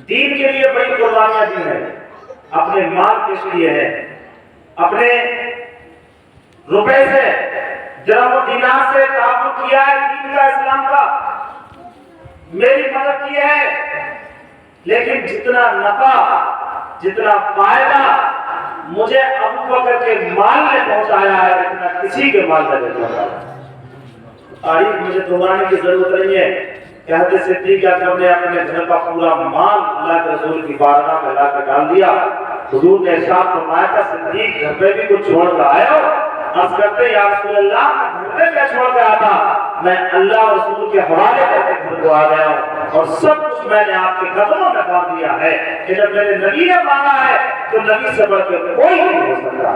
دین کے لیے بڑی قربانیاں دی ہیں، اپنے مال پیش کیے ہیں، اپنے روپے سے، درہم و دینار سے تعلق کیا ہے دین کا، اسلام کا، میری مدد کی ہے، لیکن جتنا نفع، جتنا فائدہ مجھے ابو بکر کے مال نے پہنچایا ہے اتنا کسی کے مال نے نہیں پہنچایا۔ تاریخ مجھے دہرانے کی ضرورت نہیں ہے کہ حضرت صدیق اکبر نے اپنے گھر کا پورا مال اللہ کے رسول کی بارگاہ میں لا کے ڈال دیا۔ حضور نے ارشاد فرمایا تھا، صدیق گھر پہ بھی کچھ چھوڑ کر آئے ہو؟ عرض کرتے یا رسول اللہ گھر پہ کیا چھوڑ کے آتا؟ میں اللہ اور رسول کے حوالے کر کے گھر کو آ گیا ہوں اور سب کچھ میں نے آپ کے قدموں میں ڈال دیا ہے کہ جب میرے نبی نے مانگا ہے تو نبی سے بڑھ کے کوئی نہیں ہو سکتا۔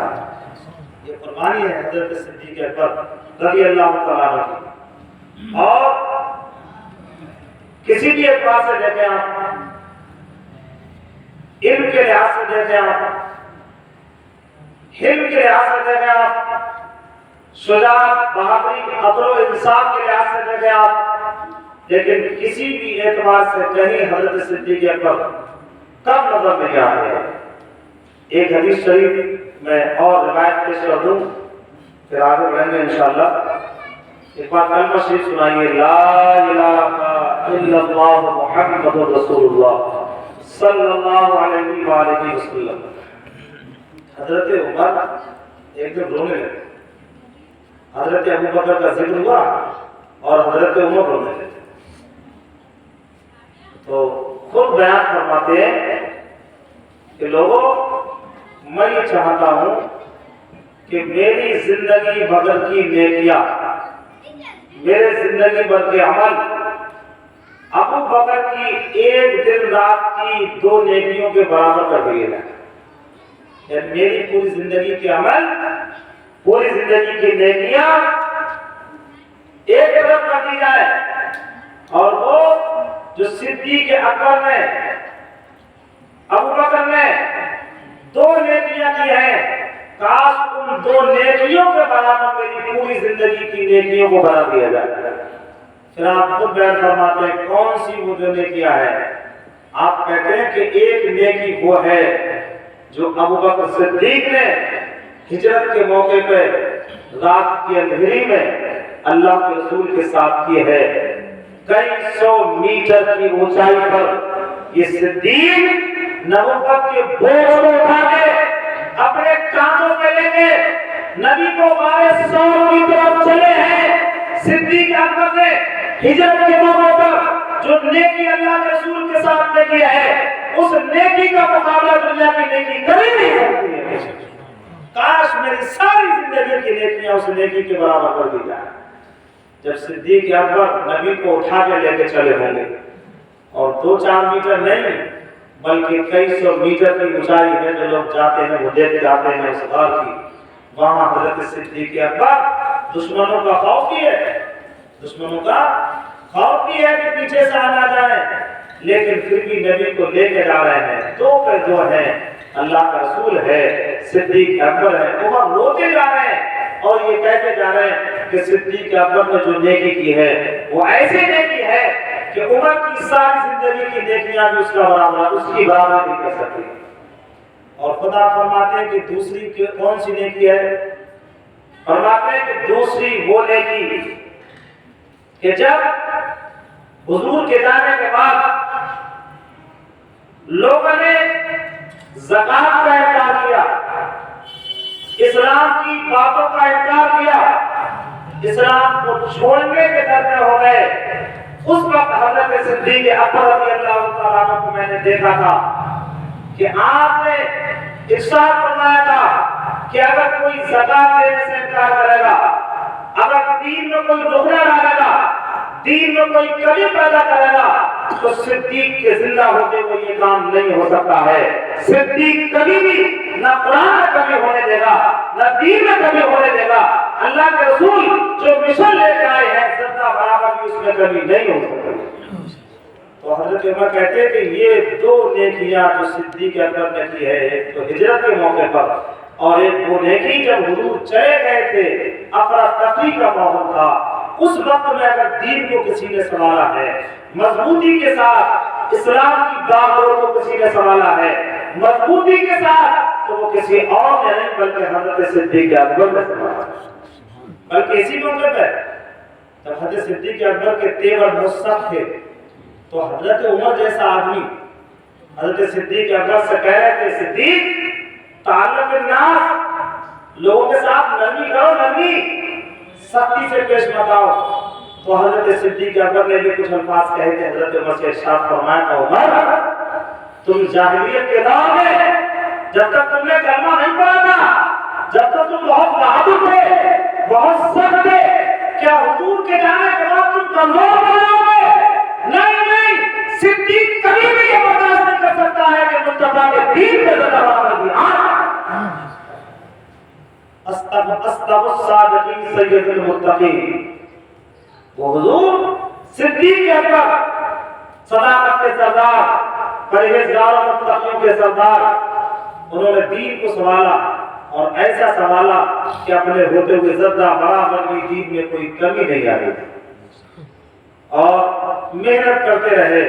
یہ قربانی ہے حضرت صدیق اکبر رضی اللہ تعالیٰ عنہ کی۔ اور کسی بھی اعتبار سے دیکھیں آپ، علم کے لحاظ سے دیکھیں آپ، حلم کے لحاظ سے دیکھیں آپ، شجاعت، بہادری، عدل و انصاف کے لحاظ سے دیکھیں آپ، لیکن کسی بھی اعتبار سے کہیں حضرت صدیق اکبر کم نظر نہیں آتے ہیں۔ ایک حدیث شریف میں اور روایت پیش کر دوں پھر آگے بڑھیں گے انشاءاللہ۔ ایک بار کلمہ شریف سنائیے، لا الہ الا اللہ محمد رسول اللہ صلی اللہ علیہ وآلہ وسلم۔ حضرت عمر ایک دن رونے لگے، حضرت ابو بکر کا ذکر ہوا اور حضرت عمر رونے لگے، تو خود بیان فرماتے ہیں کہ لوگوں میں یہ چاہتا ہوں کہ میری زندگی بھر کی نیکیاں، میرے زندگی بھر کے عمل ابو بکر کی ایک دن رات کی 2 نیکیوں کے برابر کر دیے جائیں۔ میری پوری زندگی کے عمل، پوری زندگی کی نیکیاں ایک طرف کر دی جائے، اور وہ جو صدیق اکبر نے، ابو بکر نے 2 نیکیاں کی ہیں، کاش ان 2 نیکیوں کے برابر میری پوری زندگی کی نیکیوں کو بنا دیا جائے۔ پھر آپ خود بیان فرماتے ہیں کون سی وہ 2 نیکیاں ہیں؟ آپ کہتے ہیں کہ ایک نیکی وہ ہے جو ابو بکر صدیق نے ہجرت کے موقع پہ رات کی اندھیری میں اللہ کے رسول کے ساتھ کی ہے۔ کئی 100 میٹر کی اونچائی پر یہ صدیق نبوت کے بوجھ کو اٹھا کے اپنے کانوں پہ لے کے نبی کو بارے 100 کی طرف چلے ہیں۔ صدیق اکبر نے ہجرت کے موقع پر جو نیکی اللہ کے رسول کے ساتھ میں کیا ہے، اس نیکی کا مقابلہ دنیا کی نیکی کبھی نہیں سکتی ہے۔ کاش میری ساری زندگی کی نیکیاں اس نیکی کے برابر کر دی جائے۔ جب صدیق اکبر نبی کو اٹھا کے لے کے چلے ہوں گے، اور 2-4 میٹر نہیں بلکہ کئی سو میٹر کی اونچائی ہے، جو لوگ جاتے ہیں وہ دیکھ جاتے ہیں اس غار کی، وہاں حضرت صدیق اکبر دشمنوں کا خوف بھی ہے، دشمنوں کا خوف بھی ہے کہ پیچھے سے آنا جائے، لیکن پھر بھی نبی کو لے کے جا رہے ہیں، 2 پہ 2 ہیں، اللہ کا رسول ہے، صدیق اکبر ہے، عمر روتے جا رہے ہیں اور یہ کہتے جا رہے ہیں کہ صدیق اکبر نے جو نیکی کی ہے وہ ایسے نیکی ہے کہ عمر کی ساری زندگی کی نیکیاں بھی اس کا برابر، اس کی برابر نہیں کر سکتی۔ اور خدا فرماتے ہیں کہ دوسری کون سی نیکی ہے؟ فرماتے ہیں کہ دوسری وہ نیکی کہ جب حضور کے جانے کے بعد لوگوں نے زکات کا انکار کیا، اسلام کی باتوں کا انکار کیا، اسلام کو چھوڑنے کے درجے ہو گئے، اس وقت حضرت صدیق اکبر رضی اللہ تعالیٰ عنہ کو میں نے دیکھا تھا کہ آپ نے ارشاد فرمایا تھا کہ اگر کوئی زکات دینے سے انکار کرے گا، اگر دین میں کوئی دھوکہ ڈالے گا، دین میں کوئی کمی پیدا کرے گا، تو صدیق کے زندہ ہوتے ہوئے یہ کام نہیں ہو سکتا ہے۔ صدیق کبھی بھی نہ قرآن میں کمی ہونے دے گا، نہ دین میں کمی ہونے دے گا۔ اللہ کے رسول جو مشن لے کے آئے ہیں، ذرہ برابر بھی اس میں کمی نہیں ہو سکتی۔ تو حضرت عمر کہتے ہیں کہ یہ 2 نیکیاں جو صدیق اکبر نے کی ہے، ایک تو ہجرت کے موقع پر، اور ایک وہ نیکی جب حضور چلے گئے تھے، افراتفری کا ماحول تھا، اس وقت میں اگر دین کو کسی نے سنبھالا ہے، مضبوطی کے ساتھ اسلام کی باتوں کو کسی نے سنبھالا ہے، مضبوطی کے ساتھ، تو وہ کسی اور نے نہیں بلکہ حضرت صدیق اکبر نے سنبھالا۔ بلکہ اسی موقع پہ جب حضرت صدیق اکبر کے تیور بہت سخت تھے، تو حضرت عمر جیسا آدمی حضرت صدیق اکبر سے کہہ رہے تھے، صدیق تعلق الناس، لوگوں کے ساتھ نرمی کرو، نرمی، سختی سے پیش مت آؤ۔ تو حضرت صدیق اکبر نے بھی کچھ الفاظ کہے تھے، حضرت عمر سے ارشاد فرمایا کہ عمر، تم جاہلیت کے دور میں جب تک تم نے کلمہ نہیں پڑھا تھا، جب تک تم بہت بہادر تھے، بہت سخت تھے، کیا حضور کے جانے کے بعد تم کمزور ہو جاؤ گے؟ نہیں نہیں، صدیق کبھی بھی یہ برداشت نہیں کر سکتا ہے کہ مصطفیٰ کے دین پہ ذرہ برابر بھی استغفر الصادقین سید المتقین۔ وہ حضور صدیق اکبر، صداقت کے سردار، پرہیزگار اور متقیوں کے سردار، انہوں نے دین کو سنبھالا اور ایسا سنبھالا کہ اپنے ہوتے ہوئے ذرہ برابر بھی دین میں کوئی کمی نہیں آئی، اور محنت کرتے رہے،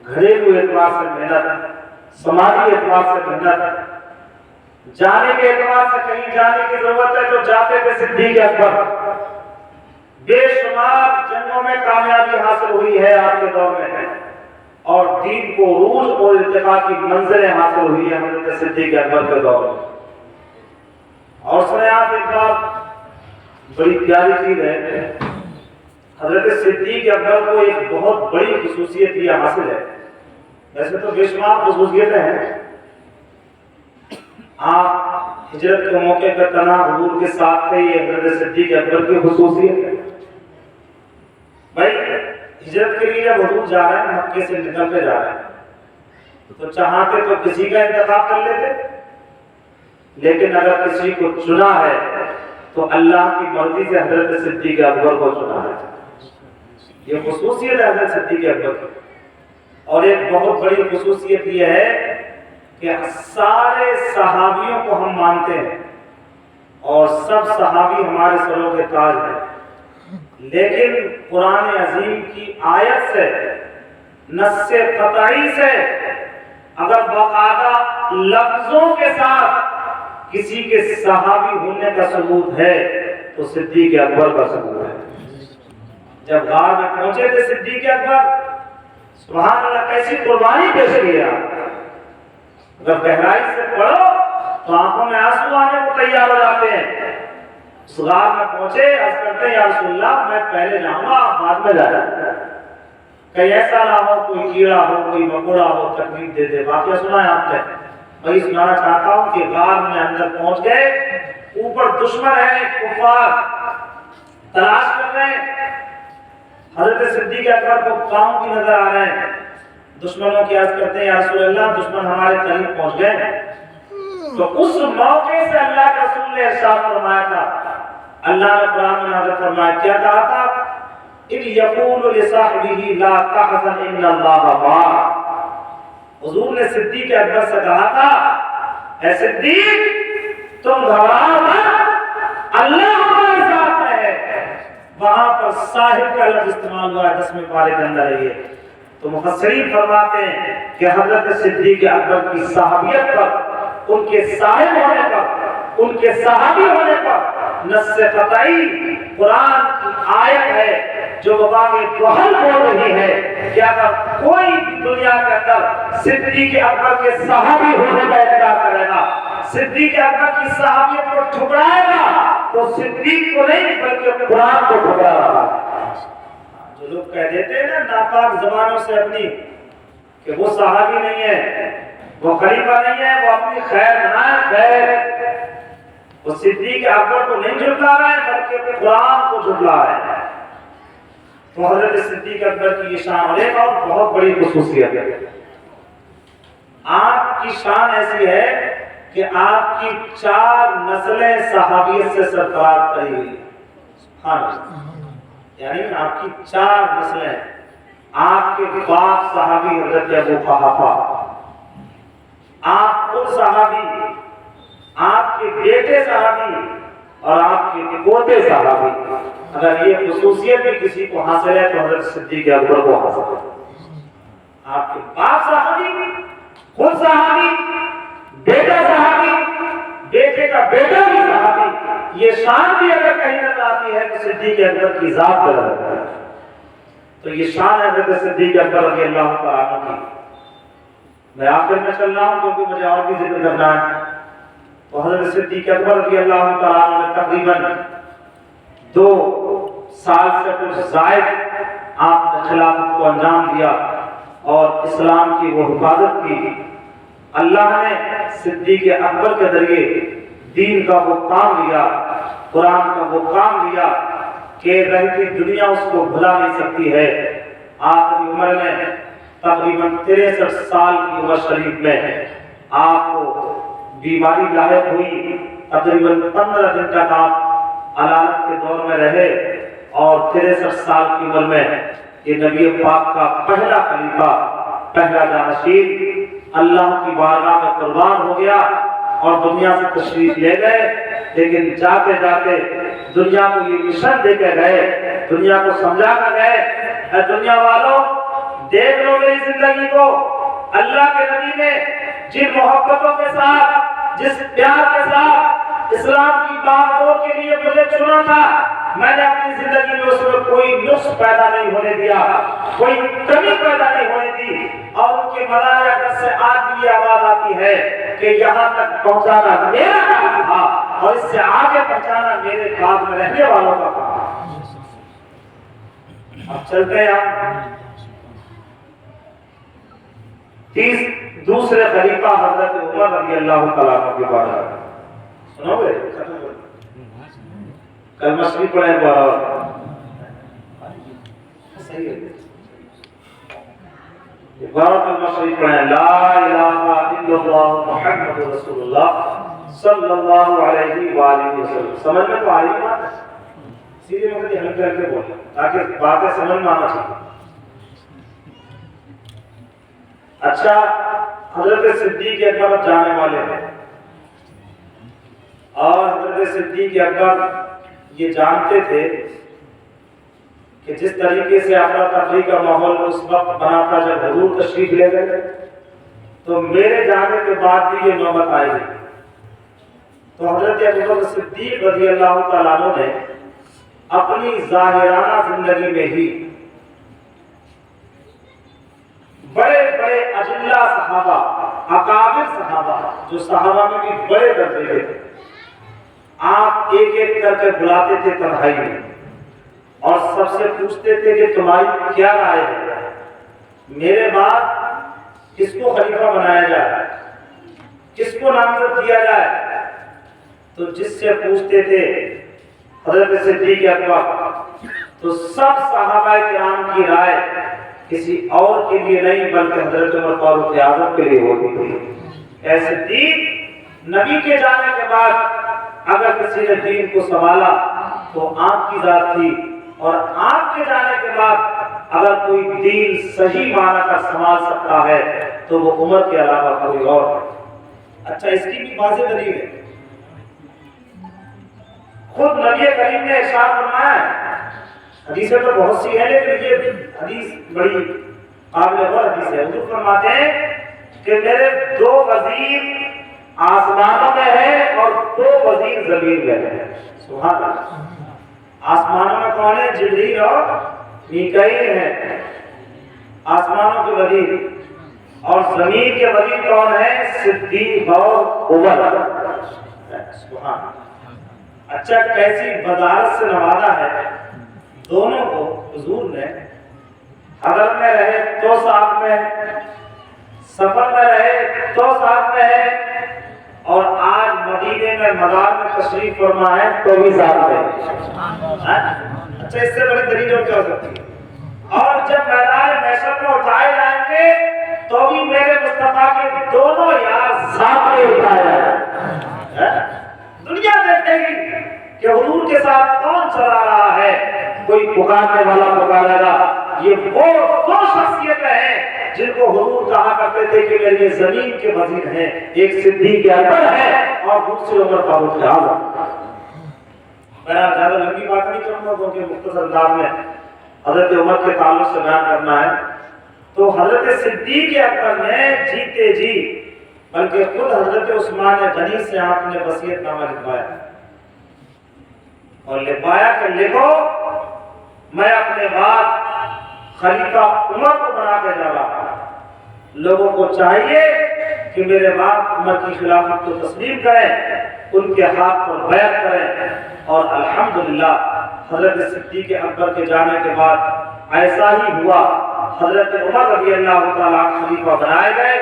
گھریلو اعتبار سے محنت، سماجی اعتبار سے محنت، جانے کے اعتبار سے کہیں جانے کی ضرورت ہے تو جاتے تھے صدیق اکبر۔ بے شمار جنگوں میں کامیابی حاصل ہوئی ہے آپ کے دور میں، اور دین کو عروج اور ارتقاء کی منزلیں حاصل ہوئی ہیں حضرت صدیق اکبر کے دور میں۔ اور سنیں آپ ایک بات بڑی پیاری چیز ہے، حضرت صدیق اکبر کو ایک بہت بڑی خصوصیت یہ حاصل ہے، ویسے تو بے شمار خصوصیتیں ہیں، آپ ہجرت کے موقع پر تنہا حضور کے ساتھ تھے، یہ حضرت صدیق اکبر کی خصوصیت ہے۔ بھائی ہجرت کے لیے جب حضور جا رہے ہیں، مکے سے نکل کے جا رہے ہیں، تو چاہتے تو کسی کا انتخاب کر لیتے، لیکن اگر کسی کو چنا ہے تو اللہ کی مرضی سے حضرت صدیق اکبر کو چنا ہے۔ یہ خصوصیت ہے حضرت صدیق اکبر کی۔ اور ایک بہت بڑی خصوصیت یہ ہے کہ سارے صحابیوں کو ہم مانتے ہیں اور سب صحابی ہمارے سروں کے تاج ہیں، لیکن قرآن عظیم کی آیت سے، نص قطعی سے اگر باقاعدہ لفظوں کے ساتھ کسی کے صحابی ہونے کا ثبوت ہے تو صدیق اکبر کا ثبوت ہے۔ جب غار میں پہنچے تھے صدیق اکبر، سبحان اللہ کیسی قربانی پیش کی ہے۔ اگر گہرائی سے پڑھو تو آنکھوں میں آنسو آنے کو تیار ہو جاتے ہیں۔ اس غار میں پہنچے، عرض کرتے ہیں یا رسول اللہ میں پہلے جاؤں گا، آپ بعد میں جانا، کہیں ایسا نہ ہو کوئی کیڑا ہو، کوئی مکوڑا ہو تکلیف دے دے۔ واقعہ سنا ہے آپ نے؟ میں سنانا چاہتا ہوں کہ غار میں اندر پہنچ گئے، اوپر دشمن ہے کفار، تلاش کر رہے ہیں، حضرت صدیق اکبر کو پاؤں کی نظر آ رہے ہیں، دشمنوں کی عرض کرتے ہیں یا رسول اللہ دشمن ہمارے قریب پہنچ گئے۔ تو اس موقع سے اللہ کے رسول نے ارشاد فرمایا تھا، اللہ نے قرآن میں نازل فرمایا، کیا کہا تھا؟ اِذْ يَقُولُ لِصَاحِبِهِ لَا تَحْزَنْ إِنَّ اللَّهَ مَعَنَا۔ حضور نے صدیق اکبر سے کہا تھا، اے صدیق تم گھبراؤ مت، اللہ ہمارے ساتھ ہے۔ وہاں پر صاحب کا لفظ استعمال ہوا ہے 10ویں پارے کے اندر ہے یہ۔ تو مفسرین فرماتے ہیں کہ حضرت صدیق اکبر کی صحابیت پر، ان کے صاحب ہونے پر، ان کے صحابی ہونے پر نص قطعی قرآن کی آیت ہے جو باب دہل بول رہی ہے کہ اگر کوئی بھی دنیا کے اندر صدیق اکبر کے صحابی ہونے کا انکار کرے گا، صدیق اکبر کی صحابیت کو ٹھکرائے گا، تو صدیق کو نہیں بلکہ قرآن کو ٹھکرا رہا ہے۔ جو لوگ کہہ دیتے ہیں نا ناپاک زبانوں سے اپنی کہ وہ صحابی نہیں ہے، وہ خلیفہ نہیں ہے، وہ اپنی خیر بنائے خیر، وہ صدیق اکبر کو نہیں جھٹلا رہے ہیں بلکہ قرآن کو جھٹلا رہے ہیں۔ تو حضرت صدیق اکبر کی یہ شان ایک اور بہت بڑی خصوصیت ہے، آپ کی شان ایسی ہے کہ آپ کی 4 نسلیں صحابیت سے سرفراز کری ہوئی، ہاں یعنی آپ کی 4 نسلیں، آپ کے باپ صحابی حضرت ابو قحافہ، آپ خود صحابی، آپ کے بیٹے صحابی اور آپ کے پوتے صحابی۔ اگر یہ خصوصیت بھی کسی کو حاصل ہے تو حضرت صدیق اکبر کو حاصل ہے۔ آپ کے باپ صحابی، خود صحابی، بیٹا صحابی، بیٹے کا بیٹا بھی صحابی، یہ شان بھی اگر کہیں نظر آتی ہے تو صدیق اکبر کی ذات پر ہے۔ تو یہ شان ہے حضرت صدیق اکبر رضی اللہ تعالیٰ عنہ کی۔ میں آخر میں چل رہا ہوں کیونکہ مجھے اور بھی ذکر کرنا ہے۔ تو حضرت صدیق اکبر رضی اللہ تعالیٰ عنہ نے تقریباً 2 سال سے کچھ زائد آپ نے خلافت کو انجام دیا اور اسلام کی وہ حفاظت کی۔ اللہ نے صدیق اکبر کے ذریعے دین کا وہ کام لیا، قرآن کا وہ کام لیا کہ رہتی دنیا اس کو بھلا نہیں سکتی ہے۔ آخری عمر میں تقریباً 63 سال کی عمر شریف میں آپ کو بیماری لاحق ہوئی، تقریباً 15 دن تک آپ علالت کے دور میں رہے اور 63 سال کی عمر میں یہ نبی پاک کا پہلا خلیفہ، پہلا جانشین اللہ کی بارگاہ میں قربان ہو گیا اور دنیا سے تشریف لے گئے۔ لیکن جاتے جاتے دنیا کو یہ مشن دے کے گئے، دنیا کو سمجھا کر گئے، اے دنیا والوں دیکھ لو میری زندگی کو، اللہ کے نبی نے جن محبتوں کے ساتھ، جس پیار کے ساتھ اسلام کی بارگاہ کے لیے مجھے چنا تھا، میں نے اپنی زندگی میں اس میں کوئی نقص پیدا نہیں ہونے دیا، کوئی کمی پیدا نہیں ہونے دی، اور ان کے ملائکہ گھر سے آج بھی یہ آواز آتی ہے کہ یہاں تک پہنچانا میرا کام تھا اور اس سے آگے پہنچانا میرے بعد میں رہنے والوں کا کام۔ اب چلتے ہیں دوسرے خلیفہ حضرت عمر رضی اللہ تعالیٰ عنہ کے بارے میں سنو گے؟ کلمہ شریف پڑھیں بار صحیح ہے، بارہ کلمہ شریف پڑھیں، لا الہ الا اللہ محمد رسول اللہ صلی اللہ علیہ وآلہ وسلم۔ سمجھ میں تو آ رہی بات ہے، سیدھے مقصد حل کر کے بولیں تاکہ باتیں سمجھ میں آنا چاہیے۔ اچھا، حضرت صدیق اکبر جانے والے ہیں اور حضرت صدیق اکبر یہ جانتے تھے کہ جس طریقے سے افراتفری کا ماحول اس وقت بنا تھا جب حضور تشریف لے گئے تو میرے جانے کے بعد بھی یہ نوبت آئے گی۔ تو حضرت ابوبکر صدیق رضی اللہ تعالیٰ عنہ نے اپنی ظاہرانہ زندگی میں ہی بڑے بڑے اجلہ صحابہ، اکابر صحابہ جو صحابہ میں بھی بڑے درجے کے تھے، آپ ایک ایک کر کے بلاتے تھے تنہائی میں اور سب سے پوچھتے تھے کہ تمہاری کیا رائے ہے، میرے بعد کس کو خلیفہ بنایا جائے، کس کو نامزد کیا جائے۔ تو جس سے پوچھتے تھے حضرت صدیق اکبر، تو سب صحابہ کرام کی رائے کسی اور کے لیے نہیں بلکہ حضرت عمر فاروق اعظم کے لیے ہوتی تھی۔ اے صدیق، نبی کے جانے کے بعد اگر کسی نے دین کو سنبھالا تو آپ کی ذات تھی، اور آپ کے جانے کے بعد اگر کوئی دین صحیح معنی کا سنبھال سکتا ہے تو وہ عمر کے علاوہ کوئی اور ہے۔ اچھا، اس کی بھی واضح دلیل ہے، خود نبی کریم نے ارشاد فرمایا ہے، حدیثیں تو بہت سی ہیں لیکن یہ حدیث بڑی قابل غور حدیث ہے۔ حضور فرماتے ہیں کہ میرے 2 وزیر آسمانوں میں ہیں اور 2 وزیر زمین میں ہیں۔ سبحان اللہ۔ آسمانوں میں کون ہے؟ جبریل اور میکائیل ہیں، آسمانوں کے وزیر، اور زمین کے وزیر کون ہیں؟ صدیق اور عمر۔ سبحان اللہ۔ اچھا، کیسی بدارت سے نوازا ہے دونوں کو حضور نے، حضر میں رہے تو ساتھ میں، سفر میں رہے تو ساتھ میں ہے، اور آج مدینے میں مزار میں تشریف فرما ہے تو بھی ساتھ میں۔ اچھا، اس سے بڑی دلیل اور کیا ہو سکتی ہے؟ اور جب میدان محشر میں اٹھائے جائیں گے تو بھی میرے مصطفیٰ کے دونوں یار ساتھ میں اٹھائے جائیں۔ دنیا دیکھے گی کہ حضور کے ساتھ کون چلا رہا ہے، کوئی پکارنے والا پکارے گا۔ یہ وہ 2 شخصیتیں ہیں جن کو حضور کہا کرتے تھے کہ میرے زمین کے وزیر ہیں، ایک صدیق اکبر ہے اور دوسرے عمر فاروق اعظم۔ میں زیادہ لمبی بات نہیں کروں گا کیونکہ مختصر انداز میں حضرت عمر کے تعلق سے بیان کرنا ہے۔ تو حضرت صدیق اکبر نے جیتے جی بلکہ خود حضرت عثمان غنی سے آپ نے وصیت نامہ لکھوایا اور لکھوایا کہ لکھو میں اپنے بعد خلیفہ عمر کو بنا کے جا رہا ہوں، لوگوں کو چاہیے کہ میرے بعد عمر کی خلافت کو تسلیم کریں، ان کے ہاتھ پر بیعت کریں، اور الحمدللہ حضرت صدیق اکبر کے جانے کے بعد ایسا ہی ہوا۔ حضرت عمر رضی اللہ تعالیٰ خلیفہ بنائے گئے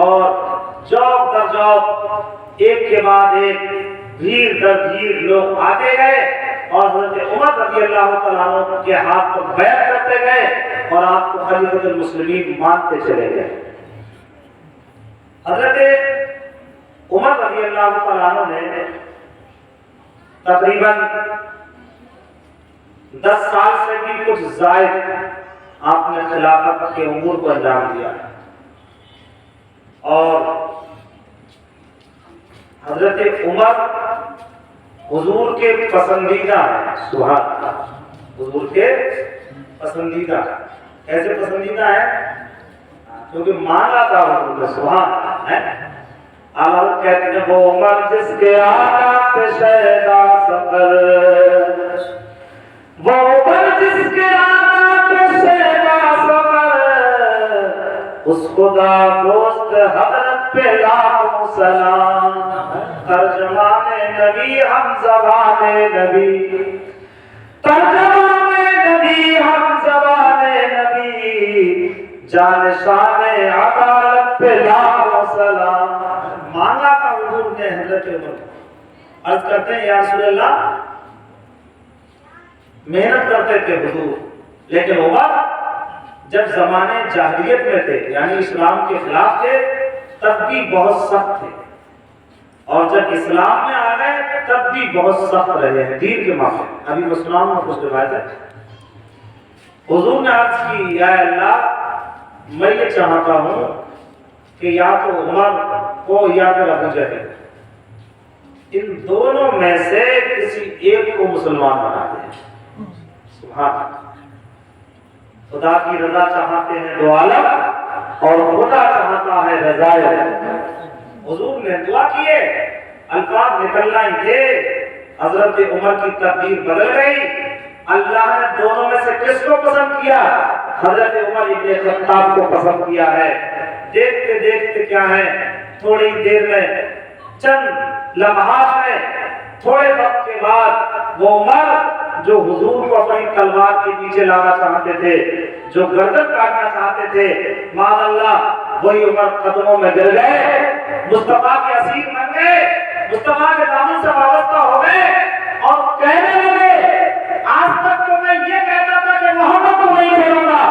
اور جوق در جوق ایک کے بعد ایک بھیڑ در بھیڑ لوگ آتے گئے اور حضرت عمر رضی اللہ تعالیٰ عنہ کے ہاتھ پر بیعت کرتے گئے اور آپ کو خلیفۃ المسلمین مانتے چلے گئے۔ حضرت عمر رضی اللہ تعالیٰ عنہ نے تقریباً 10 سال سے بھی کچھ زائد آپ نے خلافت کے امور کو انجام دیا اور حضرت عمر حضور کے پسندیدہ ہیں۔ سبحان اللہ، حضور کے پسندیدہ۔ کیسے پسندیدہ ہیں؟ کیونکہ مانگا تھا حضور نے۔ سبحان اللہ۔ اللہ کہتے ہیں وہ عمر جس کے آقا پہ شہدا سفر، وہ عمر جس کے آقا پہ شہدا سفر، اس خدا دوست حضرت پہ لاکھوں سلام، ترجمان نبی ہم زبان نبی، ترجمان نبی ہم زبان نبی، جانشان عدالت پہ لاکھوں سلام۔ مانگا تھا حضور نے حضرت عمر کو۔ عرض کرتے ہیں یا رسول اللہ، محنت کرتے تھے حضور، لیکن عمر جب زمانے جاہلیت میں تھے یعنی اسلام کے خلاف تھے تب بھی بہت سخت تھے، اور جب اسلام میں آ گئے تب بھی بہت سخت رہے ہیں دین کے معاملے میں۔ ابھی مسلمان میں کچھ روایت ہے، حضور نے عرض کی یا اللہ میں یہ چاہتا ہوں کہ یا تو عمر کو یا پھر ابو جہل، ان دونوں میں سے کسی ایک کو مسلمان بنا دیں۔ سبحان اللہ۔ خدا کی رضا چاہتے ہیں دو عالم اور خدا چاہتا ہے رضائے۔ حضور نے دعا کیے، الفاظ نکلنا ہی تھے، حضرت عمر کی تقدیر بدل گئی۔ اللہ نے دونوں میں سے کس کو پسند کیا؟ حضرت عمر ابن خطاب کو پسند کیا ہے۔ دیکھتے دیکھتے کیا ہے، تھوڑی دیر میں، چند لمحات میں، تھوڑے وقت کے بعد وہ عمر جو حضور کو اپنی تلوار کے نیچے لانا چاہتے تھے، جو گردن کاٹنا چاہتے تھے، معاذ اللہ وہی عمر قدموں میں گر گئے، مصطفیٰ کے اسیر بن گئے، مصطفیٰ کے دامن سے وابستہ ہو گئے اور کہنے لگے آج تک تو میں یہ کہتا تھا کہ محمد کو نہیں چھوڑوں گا،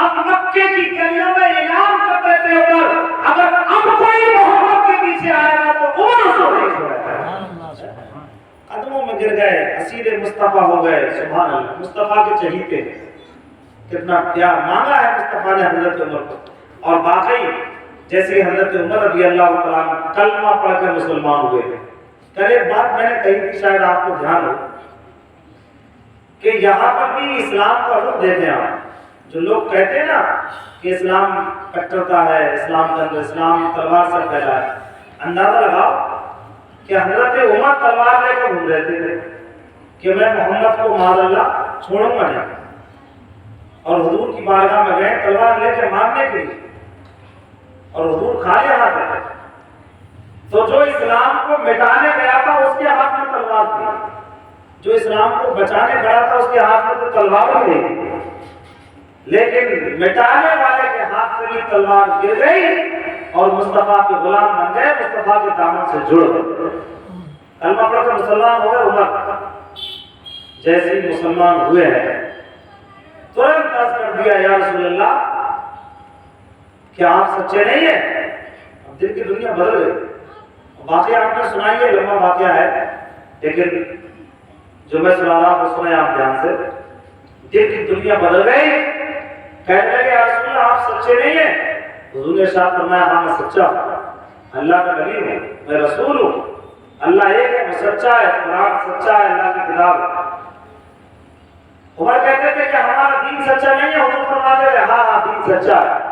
اب مکے کی گلیوں میں اعلان کرتے تھے عمر اگر اب کوئی محمد کے پیچھے آئے گا تو عمر اس کو نہیں چھوڑے گا۔ قدموں میں گر گئے، اسیر مصطفیٰ ہو گئے۔ سبحان اللہ، مصطفیٰ کے چہیتے، کتنا پیار مانگا ہے مصطفیٰ نے حضرت عمر کو۔ اور واقعی جیسے حضرت عمر رضی اللہ تعالیٰ عنہ کلمہ پڑھ کر مسلمان ہوئے ہیں۔ کل ایک بات میں نے کہی تھی، شاید آپ کو دھیان ہو کہ یہاں پر بھی اسلام کا رخ دیکھیں آپ۔ جو لوگ کہتے ہیں نا کہ اسلام کٹرتا ہے، اسلام کے اندر اسلام تلوار سے پھیلا ہے، اندازہ لگاؤ کہ حضرت عمر تلوار لے کے گھوم رہے تھے کہ میں محمد کو معاذ اللہ چھوڑوں گا نہیں، اور حضور کی بارگاہ میں گئے تلوار لے کے مارنے کے لیے، اور حضور خالی ہاتھ تھے۔ تو جو اسلام کو مٹانے گیا تھا اس کے ہاتھ میں تلوار تھی، جو اسلام کو بچانے کھڑا تھا اس کے ہاتھ میں تو تلوار نہیں تھی، لیکن مٹانے والے کے ہاتھ سے بھی تلوار گر گئی اور مصطفیٰ کے غلام بن گئے، مصطفیٰ کے دامن سے جڑ گئے، کلمہ پڑھ کر مسلمان ہو گئے۔ عمر جیسے ہی مسلمان ہوئے ہیں ترنت عرض کر دیا یا رسول اللہ کیا آپ سچے نہیں ہیں؟ اب دل کی دنیا بدل گئی۔ واقعہ آپ نے سنائی ہے، لمبا واقعہ ہے، لیکن جو میں سنا رہا ہوں سنیں آپ دھیان سے۔ دل کی دنیا بدل گئی، کہنے لگے یا رسول اللہ آپ سچے نہیں ہیں؟ حضور نے ارشاد فرمایا ہاں میں سچا ہوں، اللہ کا نبی ہوں، میں رسول ہوں، اللہ ایک ہے، وہ سچا ہے، قرآن سچا ہے، اللہ کی کتاب ہے۔ عمر کہتے تھے کہ ہمارا دین سچا نہیں ہے، حضور فرماتے تھے ہاں ہاں دین سچا ہے۔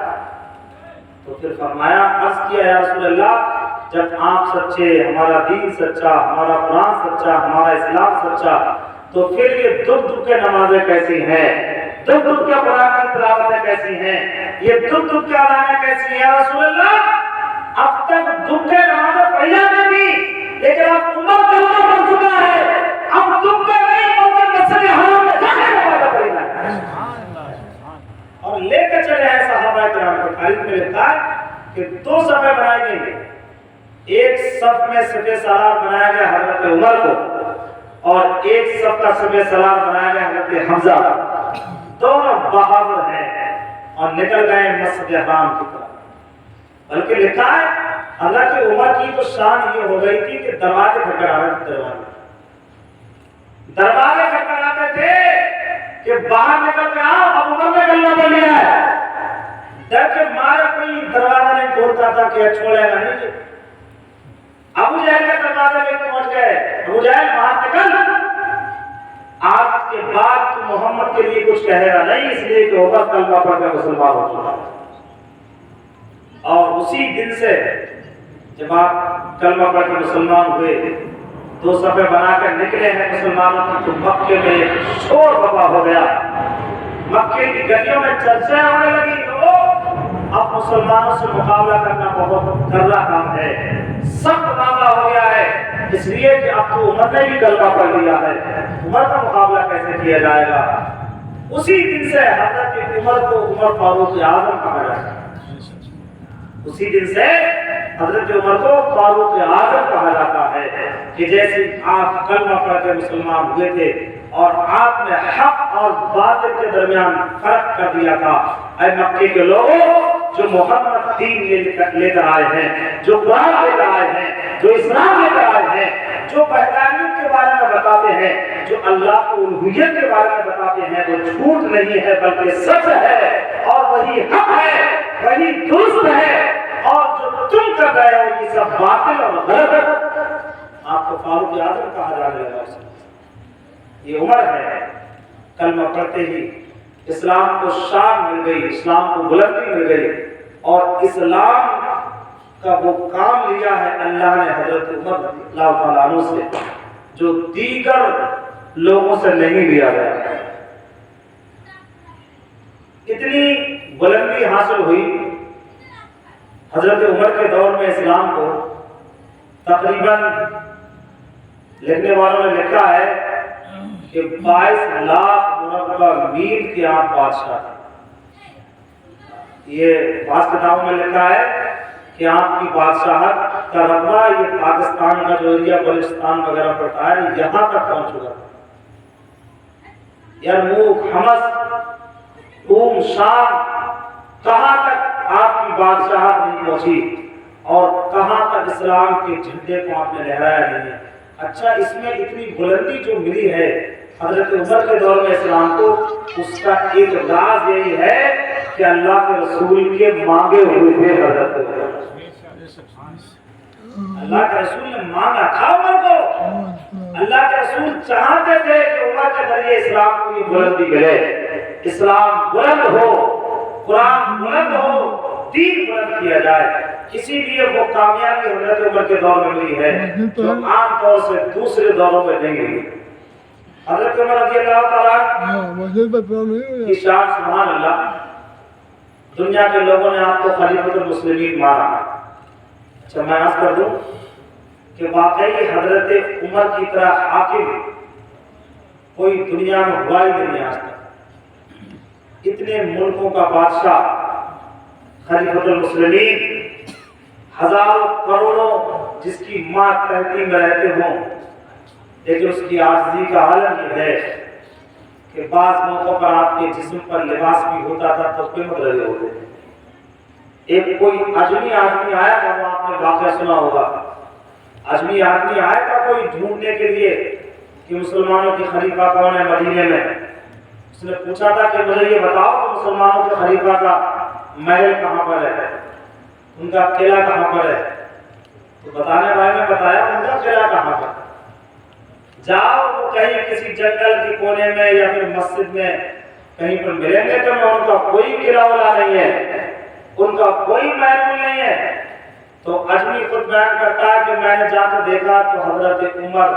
تو پھر فرمایا عرض کیا یا رسول اللہ جب آپ سچے، ہمارا دین سچا، ہمارا قرآن سچا، ہمارا اسلام سچا، تو پھر یہ دکھ دکھ کے نمازیں کیسی ہیں، دکھ دکھ کے قرآن کی تلاوتیں کیسی ہیں، یہ دکھ دکھ کے ادائیں کیسی ہیں؟ یا رسول اللہ اب تک دکھ کے نمازیں پڑھی جاتی تھی، لیکن اب عمر کلمہ پڑھ چکا ہے، اب دکھ کے نہیں بلکہ مسجد حرام میں جا کے نمازیں پڑھی جائیں۔ اور لے کے چلے ہیں صحابہ کرام کو۔ تاریخ میں لکھا ہے کہ دو صفیں بنائی گئی، ایک صف میں صف سالار بنایا گیا حضرت عمر کو، اور ایک صف کا صف سالار بنایا گیا حضرت حمزہ۔ دونوں بہادر ہیں اور نکل گئے مسجد حرام کی طرف۔ بلکہ لکھا ہے حضرت عمر کی تو شان یہ ہو گئی تھی کہ دروازے کھٹکھٹا رہے تھے، دروازے کھٹکھٹاتے تھے کہ باہر نکل کے آؤ، اب عمر نے کلمہ پڑھ لیا ہے۔ ڈر کے مارے کوئی دروازہ نہیں کھولتا تھا کہ چھوڑے گا نہیں۔ ابو جہل کے دروازے میں پہنچ گئے، ابو جہل باہر نکل، آج کے بعد تو محمد کے لیے کچھ کہے گا نہیں، اس لیے کہ عمر کلمہ پڑھ کے مسلمان ہو چکا۔ اور اسی دن سے جب آپ کلمہ پڑھ کے مسلمان ہوئے، دو صفیں بنا کر نکلے ہیں مسلمانوں کی، تو مکے میں ایک شور برپا ہو گیا، مکے کی گلیوں میں چرچیں ہونے لگی۔ اب مسلمانوں سے مقابلہ کرنا بہت کرنا کام ہے، سخت معاملہ ہو گیا ہے، اس لیے کہ اب تو عمر نے بھی کلمہ پڑھ لیا ہے، عمر کا مقابلہ کیسے کیا جائے گا؟ اسی دن سے حضرت عمر کو عمر فاروق اعظم کہا جاتا ہے، اسی دن سے حضرت عمر کو فاروق اعظم کہا جاتا ہے کہ جیسے آپ کلمہ پڑھ کے مسلمان ہوئے تھے اور آپ نے حق اور باطل کے درمیان فرق کر دیا تھا۔ اے مکے کے لوگوں جو محمد دین لے کر آئے ہیں، جو قرآن لے کر آئے ہیں، جو اسلام لے کر آئے ہیں، جو وحدانیت کے بارے میں بتاتے ہیں، جو اللہ کو الوہیت کے بارے میں بتاتے ہیں، وہ جھوٹ نہیں ہے بلکہ سچ ہے، اور وہی حق ہے، وہی درست ہے، اور جو تم کر رہے ہو یہ سب باطل اور غلط ہے۔ آپ کو فاروق اعظم کہا جانے لگا، یہ عمر ہے۔ کلمہ پڑھتے ہی اسلام کو شان مل گئی، اسلام کو بلندی مل گئی، اور اسلام کا وہ کام لیا ہے اللہ نے حضرت عمر رضی اللہ تعالیٰ عنہ سے جو دیگر لوگوں سے نہیں لیا گیا۔ اتنی بلندی حاصل ہوئی حضرت عمر کے دور میں اسلام کو، تقریباً لکھنے والوں نے لکھا ہے کہ 22 لاکھ مربع میل کے آپ بادشاہ تھے۔ یہ بعض کتابوں میں لکھا ہے کہ آپ کی بادشاہت کا رقبہ یہ پاکستان کا جو ایریا بلوچستان وغیرہ پڑتا ہے یہاں تک پہنچ چکا تھا۔ یرموک، حمص، روم، شام، کہاں تک آپ کی بادشاہت نہیں پہنچی اور کہاں تک اسلام کے جھنڈے کو آپ نے لہرایا نہیں ہے۔ اچھا، اس میں اتنی بلندی جو ملی ہے حضرت عمر کے دور میں اسلام کو، اس کا ایک راز یہی ہے کہ اللہ کے رسول کے مانگے ہوئے تھے حضرت عمر۔ اللہ کے رسول نے مانگا تھا عمر کو، اللہ کے رسول چاہتے تھے کہ عمر کے ذریعے اسلام کو یہ بلندی ملے، اسلام بلند ہو، قرآن بلند ہو، دین بلند کیا جائے۔ اسی لیے وہ کامیابی حضرت عمر کے دور میں ملی ہے جو عام طور سے دوسرے دوروں میں نہیں ملی۔ حضرت عمر رضی اللہ تعالیٰ کی شان سبحان اللہ، دنیا کے لوگوں نے آپ کو خلیفۃ المسلمین مانا۔ اچھا، میں عرض کر دوں کہ واقعی حضرت عمر کی طرح حاکم کوئی دنیا میں ہوا ہی نہیں آج تک۔ اتنے ملکوں کا بادشاہ خلیفۃ المسلمین، ہزاروں کروڑوں جس کی ماں تحتی میں رہتے ہوں، لیکن اس کی عاجزی کا عالم یہ ہے کہ بعض موقعوں پر آپ کے جسم پر لباس بھی ہوتا تھا تو قیمت لگے ہوتے تھے۔ ایک کوئی اجمی آدمی آیا تھا، وہ آپ نے واقعہ سنا ہوگا، اجمی آدمی آیا تھا کوئی ڈھونڈنے کے لیے کہ مسلمانوں کے خلیفہ کون ہے مدینے میں۔ اس نے پوچھا تھا کہ مجھے یہ بتاؤ کہ مسلمانوں کے خلیفہ کا محل کہاں پر ہے، ان کا قلعہ کہاں پر ہے؟ تو بتانے والے نے بتایا ان کا قلعہ کہاں پر، جاؤ وہ کہیں کسی جنگل کے کونے میں یا پھر مسجد میں کہیں پر ملیں گے، تو ان کا کوئی قلعہ والا نہیں ہے، ان کا کوئی محل نہیں ہے۔ تو اجمی خود بیان کرتا ہے کہ میں نے جا کر دیکھا تو حضرت عمر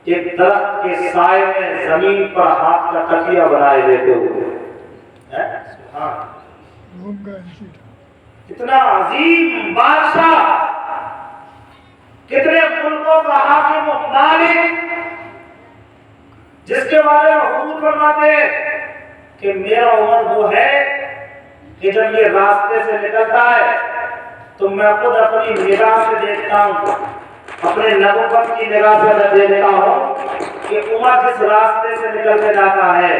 ایک درخت کے سائے میں زمین پر ہاتھ کا تکیہ بنائے دیتے ہوئے۔ اتنا عظیم بادشاہ، کتنے ملکوں کا حاکم و مالک، جس کے بارے میں حضور فرماتے ہیں کہ میرا عمر وہ ہے کہ جب یہ راستے سے نکلتا ہے تو میں خود اپنی نگاہ سے دیکھتا ہوں، اپنے نبوت کی نگاہ سے میں دیکھتا ہوں کہ عمر جس راستے سے نکل کے جاتا ہے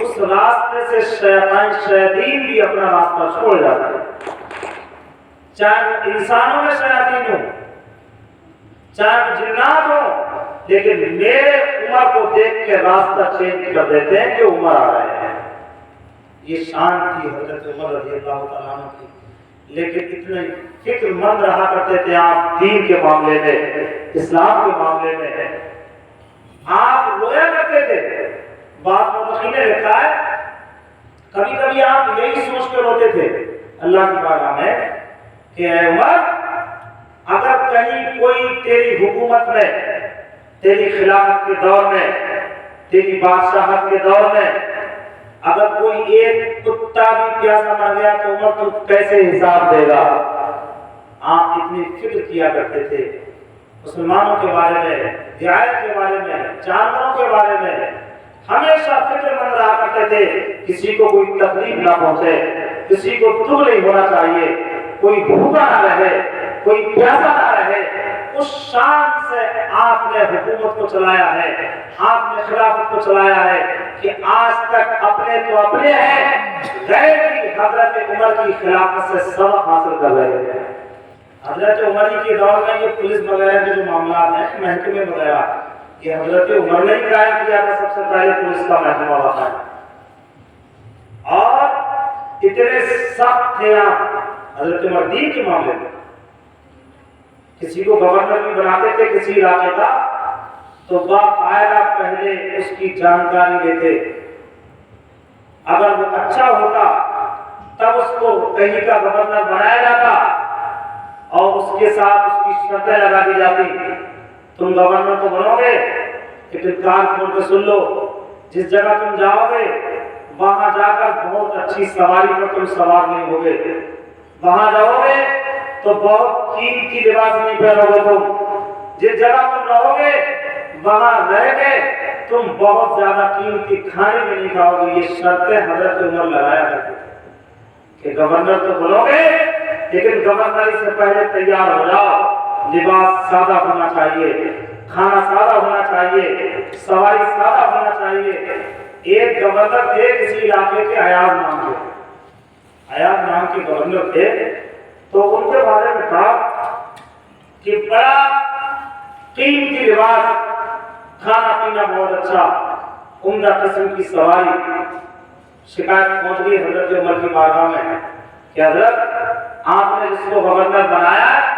اس راستے سے شیاطین بھی اپنا راستہ چھوڑ جاتا ہے، چاہے انسانوں میں شیاطین ہوں، چاہے جنات ہوں، لیکن میرے عمر کو دیکھ کے راستہ چینج کر دیتے ہیں کہ عمر آ رہے ہیں۔ یہ شان تھی حضرت عمر رضی اللہ تعالیٰ عنہ کی، لیکن اتنے فکر مند رہا کرتے تھے آپ دین کے معاملے میں، اسلام کے معاملے میں۔ آپ رویا کرتے تھے، بعض مورخین نے لکھا ہے کبھی کبھی آپ یہی سوچ کے روتے تھے اللہ کی بارگاہ میں کہ اے عمر، اگر کہیں کوئی تیری حکومت میں، تیری خلافت کے دور میں، تیری بادشاہت کے دور میں اگر کوئی ایک کتا بھی پیاسا مر گیا تو عمر تو کیسے حساب دے گا؟ آپ اتنی فکر کیا کرتے تھے مسلمانوں کے بارے میں، رعایت کے بارے میں، جانوروں کے بارے میں، ہمیشہ فکر مند رہا کرتے تھے کسی کو کوئی تکلیف نہ پہنچے، کسی کو دکھ نہیں ہونا چاہیے، کوئی بھوکا نہ رہے، کوئی پیاسا نہ رہے۔ اس شان سے آپ نے حکومت کو چلایا ہے، آپ نے خلافت کو چلایا ہے کہ آج تک اپنے تو اپنے ہیں، غیر کی حضرت عمر کی خلافت سے سبق حاصل کر رہے ہیں۔ حضرت عمر کے دور میں یہ پولیس وغیرہ کے جو معاملات ہیں، محکمے وغیرہ، یہ حضرت عمر نے ہی قائم کیا تھا، سب سے پہلے پولیس کا محکمہ واقع ہے، اور اتنے سخت تھے آپ حضرت عمر دین کے معاملے میں۔ کسی کو گورنر بھی بناتے تھے کسی علاقے کا تو باقاعدہ پہلے اس کی جانکاری لیتے، اگر وہ اچھا ہوتا تب اس کو کہیں کا گورنر بنایا جاتا اور اس کے ساتھ اس کی شرطیں لگا دی جاتی، تم گورنر تو بنو گے لیکن کان کھول کے سن لو، جس جگہ تم جاؤ گے وہاں جا کر بہت اچھی سواری پر تم سوار نہیں ہوگے، وہاں جاؤ گے تو بہت قیمتی لباس نہیں پہنو گے، تم جس جگہ تم رہو گے وہاں رہ کے تم بہت زیادہ قیمتی کھانے میں نہیں کھاؤ گے۔ یہ شرطیں حضرت عمر لگایا کرتے تھے کہ گورنر تو بنو گے لیکن گورنر سے پہلے تیار ہو جاؤ، لباس سادہ ہونا چاہیے، کھانا سادہ ہونا چاہیے، سواری سادہ ہونا چاہیے۔ ایک گورنر تھے کسی علاقے کے، ایاز نام کے، ایاز نام کے گورنر تھے، تو ان کے بارے میں تھا کہ بڑا قیمتی لباس، کھانا پینا بہت اچھا، عمدہ قسم کی سواری۔ شکایت پہنچ گئی حضرت عمر کی بارگاہ میں کہ حضرت آپ نے جس کو گورنر بنایا ہے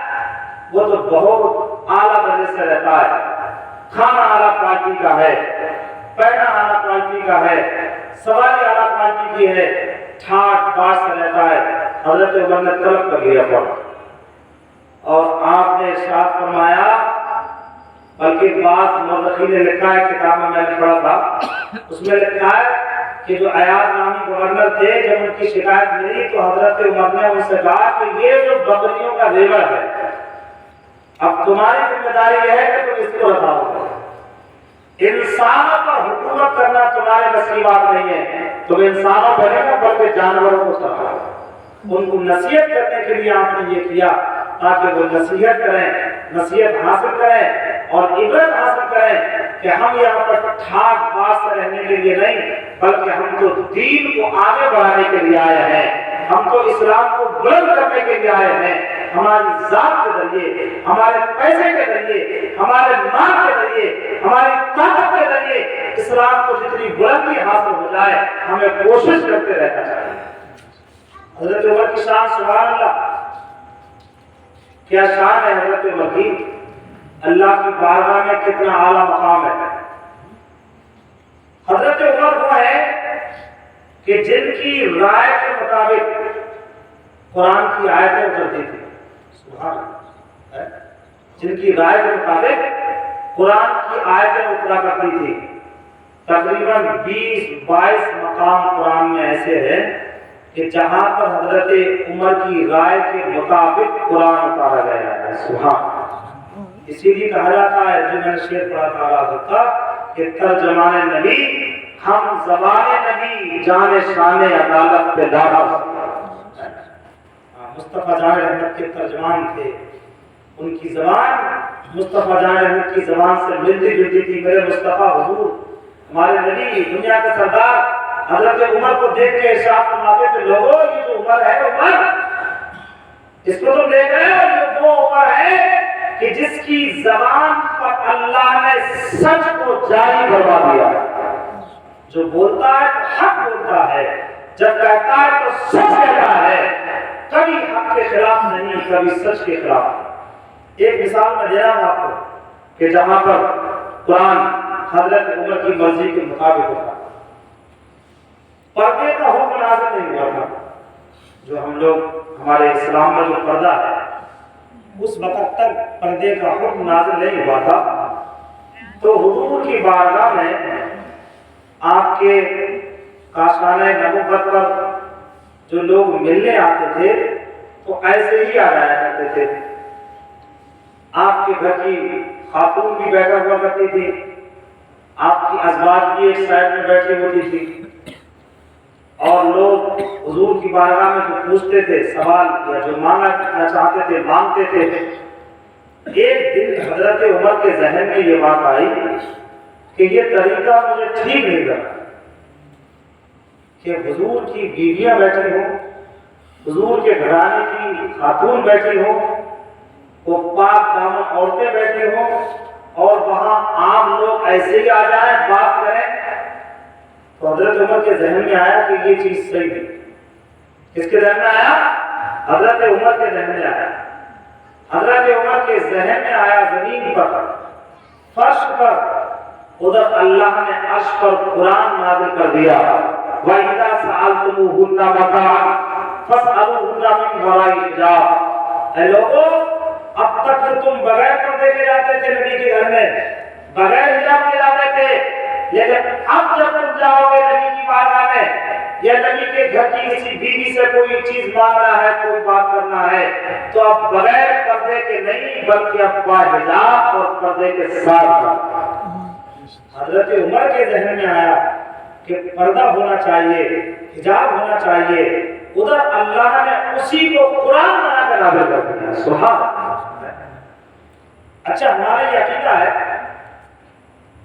وہ تو بہت اعلیٰ درجے سے رہتا ہے، کھانا اعلیٰ کوالٹی کا ہے، پہنا اعلیٰ کوالٹی کا ہے، سواری اعلیٰ کوالٹی کی ہے، ٹھاٹ باٹ سے رہتا ہے۔ حضرت عمر نے طلب کر لیا پر، اور آپ نے ارشاد فرمایا، بلکہ بعض مورخین نے لکھا ہے، کتاب میں نے پڑھا تھا، اس میں لکھا ہے کہ جو ایاز نامی گورنر تھے، جب ان کی شکایت ملی تو حضرت عمر نے ان سے کہا کہ یہ جو بکریوں کا ریوڑ ہے، اب تمہاری ذمہ داری یہ ہے کہ تم اس کو ہٹاؤ۔ انسانوں پر حکومت کرنا تمہارے بس کی بات نہیں ہے، تم انسانوں پر نہیں بلکہ جانوروں کو سمجھاؤ۔ ان کو نصیحت کرنے کے لیے آپ نے یہ کیا تاکہ وہ نصیحت کریں، نصیحت حاصل کریں اور عبرت حاصل کریں کہ ہم یہاں پر ٹھاٹ باٹ سے رہنے کے لیے نہیں، بلکہ ہم تو دین کو آگے بڑھانے کے لیے آئے ہیں، ہم تو اسلام کو بلند کرنے کے لیے آئے ہیں۔ ہماری ذات کے ذریعے، ہمارے پیسے کے ذریعے، ہمارے مال کے ذریعے، ہماری طاقت کے ذریعے اسلام کو جتنی بلندی حاصل ہو جائے ہمیں کوشش کرتے رہنا چاہیے۔ حضرت عمر کی شان، سبحان اللہ، کیا شان ہے حضرت عمر کی، اللہ کی بارگاہ میں کتنا اعلیٰ مقام ہے۔ حضرت عمر وہ ہے کہ جن کی رائے کے مطابق قرآن کی آیتیں اترتی تھی، سبحان اللہ، جن کی رائے کے مطابق قرآن کی آیتیں اترا کرتی تھی۔ تقریباً 20-22 مقام قرآن میں ایسے ہیں کہ جہاں پر حضرت عمر کی رائے کے مطابق قرآن اتارا گیا ہے، سبحان اللہ۔ اسی لیے کہا جاتا ہے، جو میں نے شعر پڑھا تھا حضرت کا، کہ ترجمان نبی ہم زبان نبی، جان شان عدالت پہ دعوت۔ مصطفیٰ جان رحمت کے ترجمان تھے، ان کی زبان مصطفیٰ جان رحمت کی زبان سے ملتی جلتی تھی۔ میرے مصطفیٰ حضور، ہمارے نبی، دنیا کے سردار، حضرت عمر کو دیکھ کے ارشاد فرماتے تھے، لوگوں یہ جو عمر ہے، عمر اس کو تم دیکھ رہے ہو، یہ وہ عمر ہے کہ جس کی زبان پر اللہ نے سچ کو جاری کروا دیا، جو بولتا ہے تو حق بولتا ہے، جب کہتا ہے تو سچ کہتا ہے، کبھی حق کے خلاف نہیں، کبھی سچ کے خلاف۔ ایک مثال میں دے رہا ہوں آپ کو کہ جہاں پر قرآن حضرت عمر کی مرضی کے مطابق ہوتا، پردے کا حکم نازل نہیں ہوا تھا۔ جو ہم لوگ، ہمارے اسلام میں جو پردہ ہے، اس وقت تک پردے کا حکم نازل نہیں ہوا تھا۔ تو حضور کی بارگاہ میں آپ کے کاشانہ نبوت پر جو لوگ ملنے آتے تھے تو ایسے ہی آ جایا کرتے تھے۔ آپ کے گھر کی خاتون بھی بیٹھا ہوا کرتی تھی، آپ کی ازواج بھی ایک سائڈ میں بیٹھی ہوتی تھی، اور لوگ حضور کی بارگاہ میں جو پوچھتے تھے سوال یا جو مانگنا چاہتے تھے مانگتے تھے۔ ایک دن حضرت عمر کے ذہن میں یہ بات آئی کہ یہ طریقہ مجھے ٹھیک نہیں لگا کہ حضور کی بیویاں بیٹھی ہوں، حضور کے گھرانے کی خاتون بیٹھی ہوں، وہ پاک دامن عورتیں بیٹھی ہوں، اور وہاں عام لوگ ایسے ہی آ جائیں بات کریں۔ تو حضرت عمر کے ذہن میں آیا کہ یہ چیز صحیح نہیں۔ کس کے ذہن میں آیا؟ حضرت عمر کے ذہن میں آیا۔ حضرت عمر کے ذہن میں آیا، زمین پر، فرش پر، ادھر اللہ نے عرش پر قرآن نازل کر دیا، وَإِذَا سَأَلْتُمُوهُنَّ مَتَاعًا فَاسْأَلُوهُنَّ مِنْ وَرَاءِ حِجَابٍ۔ اے لوگوں، اب تک تو تم بغیر پردے کے جاتے تھے نبی کے گھر میں، بغیر حجاب کے جاتے تھے، لیکن اب جب تم جاؤ گے نبی کی بارگاہ میں یا نبی کے گھر کی کسی بیوی سے کوئی چیز مانگنا ہے، کوئی بات کرنا ہے، تو اب بغیر پردے کے نہیں بلکہ اب باحجاب اور پردے کے ساتھ۔ حضرت عمر کے ذہن میں آیا کہ پردہ ہونا چاہیے، حجاب ہونا چاہیے، ادھر اللہ نے اسی کو قرآن بنا نازل کر دیا. سبحان اللہ. اچھا ہمارا یہ عقیدہ ہے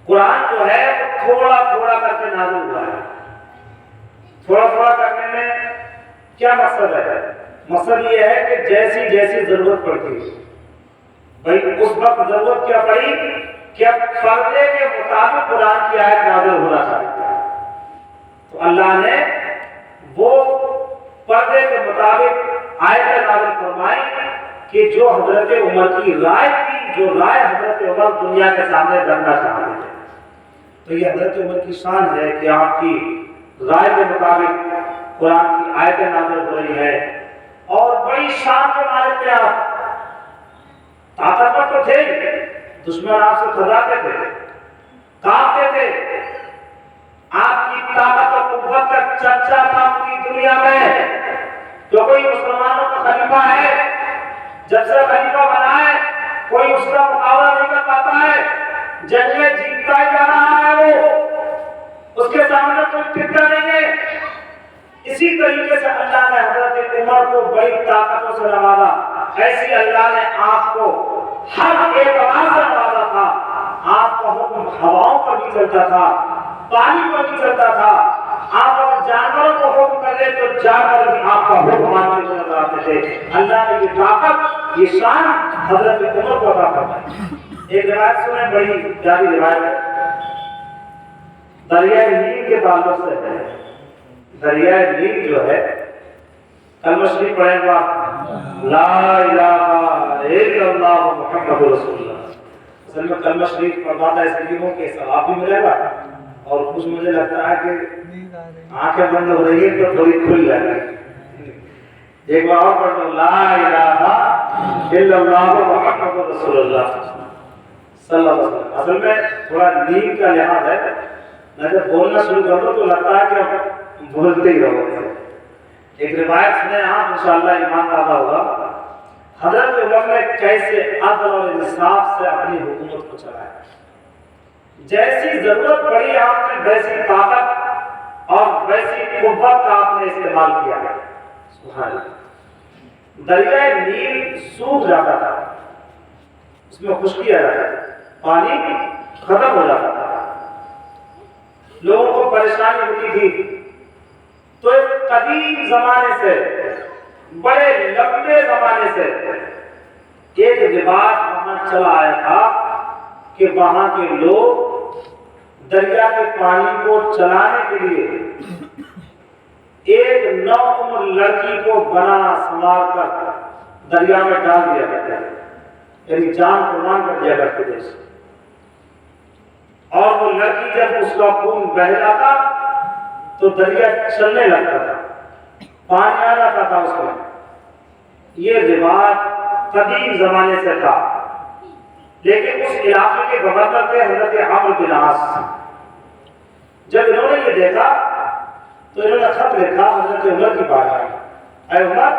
قرآن جو ہے وہ تھوڑا تھوڑا کر کے نازل ہوا ہے. تھوڑا تھوڑا کرنے میں کیا مقصد ہے؟ مقصد یہ ہے کہ جیسی جیسی ضرورت پڑتی ہے بھائی اس وقت ضرورت کیا پڑی کہ اب پردے کے مطابق قرآن کی آیت نازل ہونا چاہیے تو اللہ نے وہ پردے کے مطابق آیت نازل فرمائی کہ جو حضرت عمر کی رائے تھی, جو رائے حضرت عمر دنیا کے سامنے رکھنا چاہتے تھے. تو یہ حضرت عمر کی شان ہے کہ آپ کی رائے کے مطابق قرآن کی آیتیں نازل ہو رہی ہے اور بڑی شان کے مالک تھے آپ. طاقتور تو تھے, دشمن آپ سے کھداتے تھے, کانپتے تھے. آپ کی طاقت اور قوت کا چرچا تھا پوری دنیا میں. جو کوئی مسلمانوں کا خلیفہ ہے, جب سے خلیفہ بنا ہے کوئی اس کا مقابلہ نہیں کر پاتا ہے. جنگیں جیتتا ہی جا رہا ہے, وہ اس کے سامنے کوئی ٹکر نہیں ہے. اسی طریقے سے اللہ نے حضرت عمر کو بڑی طاقتوں سے نوازا. ایسی اللہ نے آپ کو ہر اعتبار سے نوازا تھا. آپ کا حکم ہواؤں پر بھی چلتا تھا, پانی پر بھی چلتا تھا. آپ اگر جانوروں کو حکم کر دیں تو جانور بھی آپ کا حکم مانتے ہوئے نظر آتے تھے. اللہ نے یہ طاقت, یہ شان حضرت عمر کو عطا فرمائی. ایک روایت سنیں, بڑی پیاری روایت ہے, دریائے نیل کے تعلق سے ہے. دریائے نیل جو ہے, کلمہ شریف پڑھیں گا لا الہ الا اللہ محمد رسول اللہ. اصل میں کلمہ شریف پڑھواتا ہے اس لیے کہ ثواب بھی ملے گا اور کچھ مجھے لگتا ہے کہ آنکھیں بند ہو رہی ہے تو تھوڑی کھل جائے گی. ایک بار اور پڑھ لو لا الہ الا اللہ محمد رسول اللہ صلی اللہ علیہ وسلم. اصل میں تھوڑا نیند کا لحاظ ہے, میں جب بولنا شروع کر دوں تو لگتا ہے کہ بولتے ہی رہو. ایک روایت سنیں آپ, انشاءاللہ ایمان پیدا ہوگا. حضرت عمر نے کیسے عدل اور انصاف سے اپنی حکومت کو چلایا. جیسی ضرورت پڑی آپ نے ویسی طاقت اور ویسی قوت کا آپ نے استعمال کیا. سبحان اللہ. دریائے نیل سوکھ جاتا تھا, اس میں خشکی آ جاتا تھا, پانی ختم ہو جاتا تھا, لوگوں کو پریشانی ہوتی تھی. تو ایک قدیم زمانے سے, بڑے لمبے زمانے سے ایک رواج وہاں چلا آیا تھا کہ وہاں کے لوگ دریا کے پانی کو چلانے کے لیے ایک نوعمر لڑکی کو بنا سنوار کر دریا میں ڈال دیا کرتے تھے, یعنی جان قربان کر دیا کرتے تھے. اور وہ لڑکی جب اس کا خون بہہ جاتا تو دریا چلنے لگتا تھا, پانی آ جاتا تھا اس میں. یہ رواج قدیم زمانے سے تھا. لیکن اس علاقے کے گورنر تھے حضرت عمرو بن عاص. جب انہوں نے یہ دیکھا تو انہوں نے خط لکھا حضرت عمر کی بارگاہ میں, اے عمر,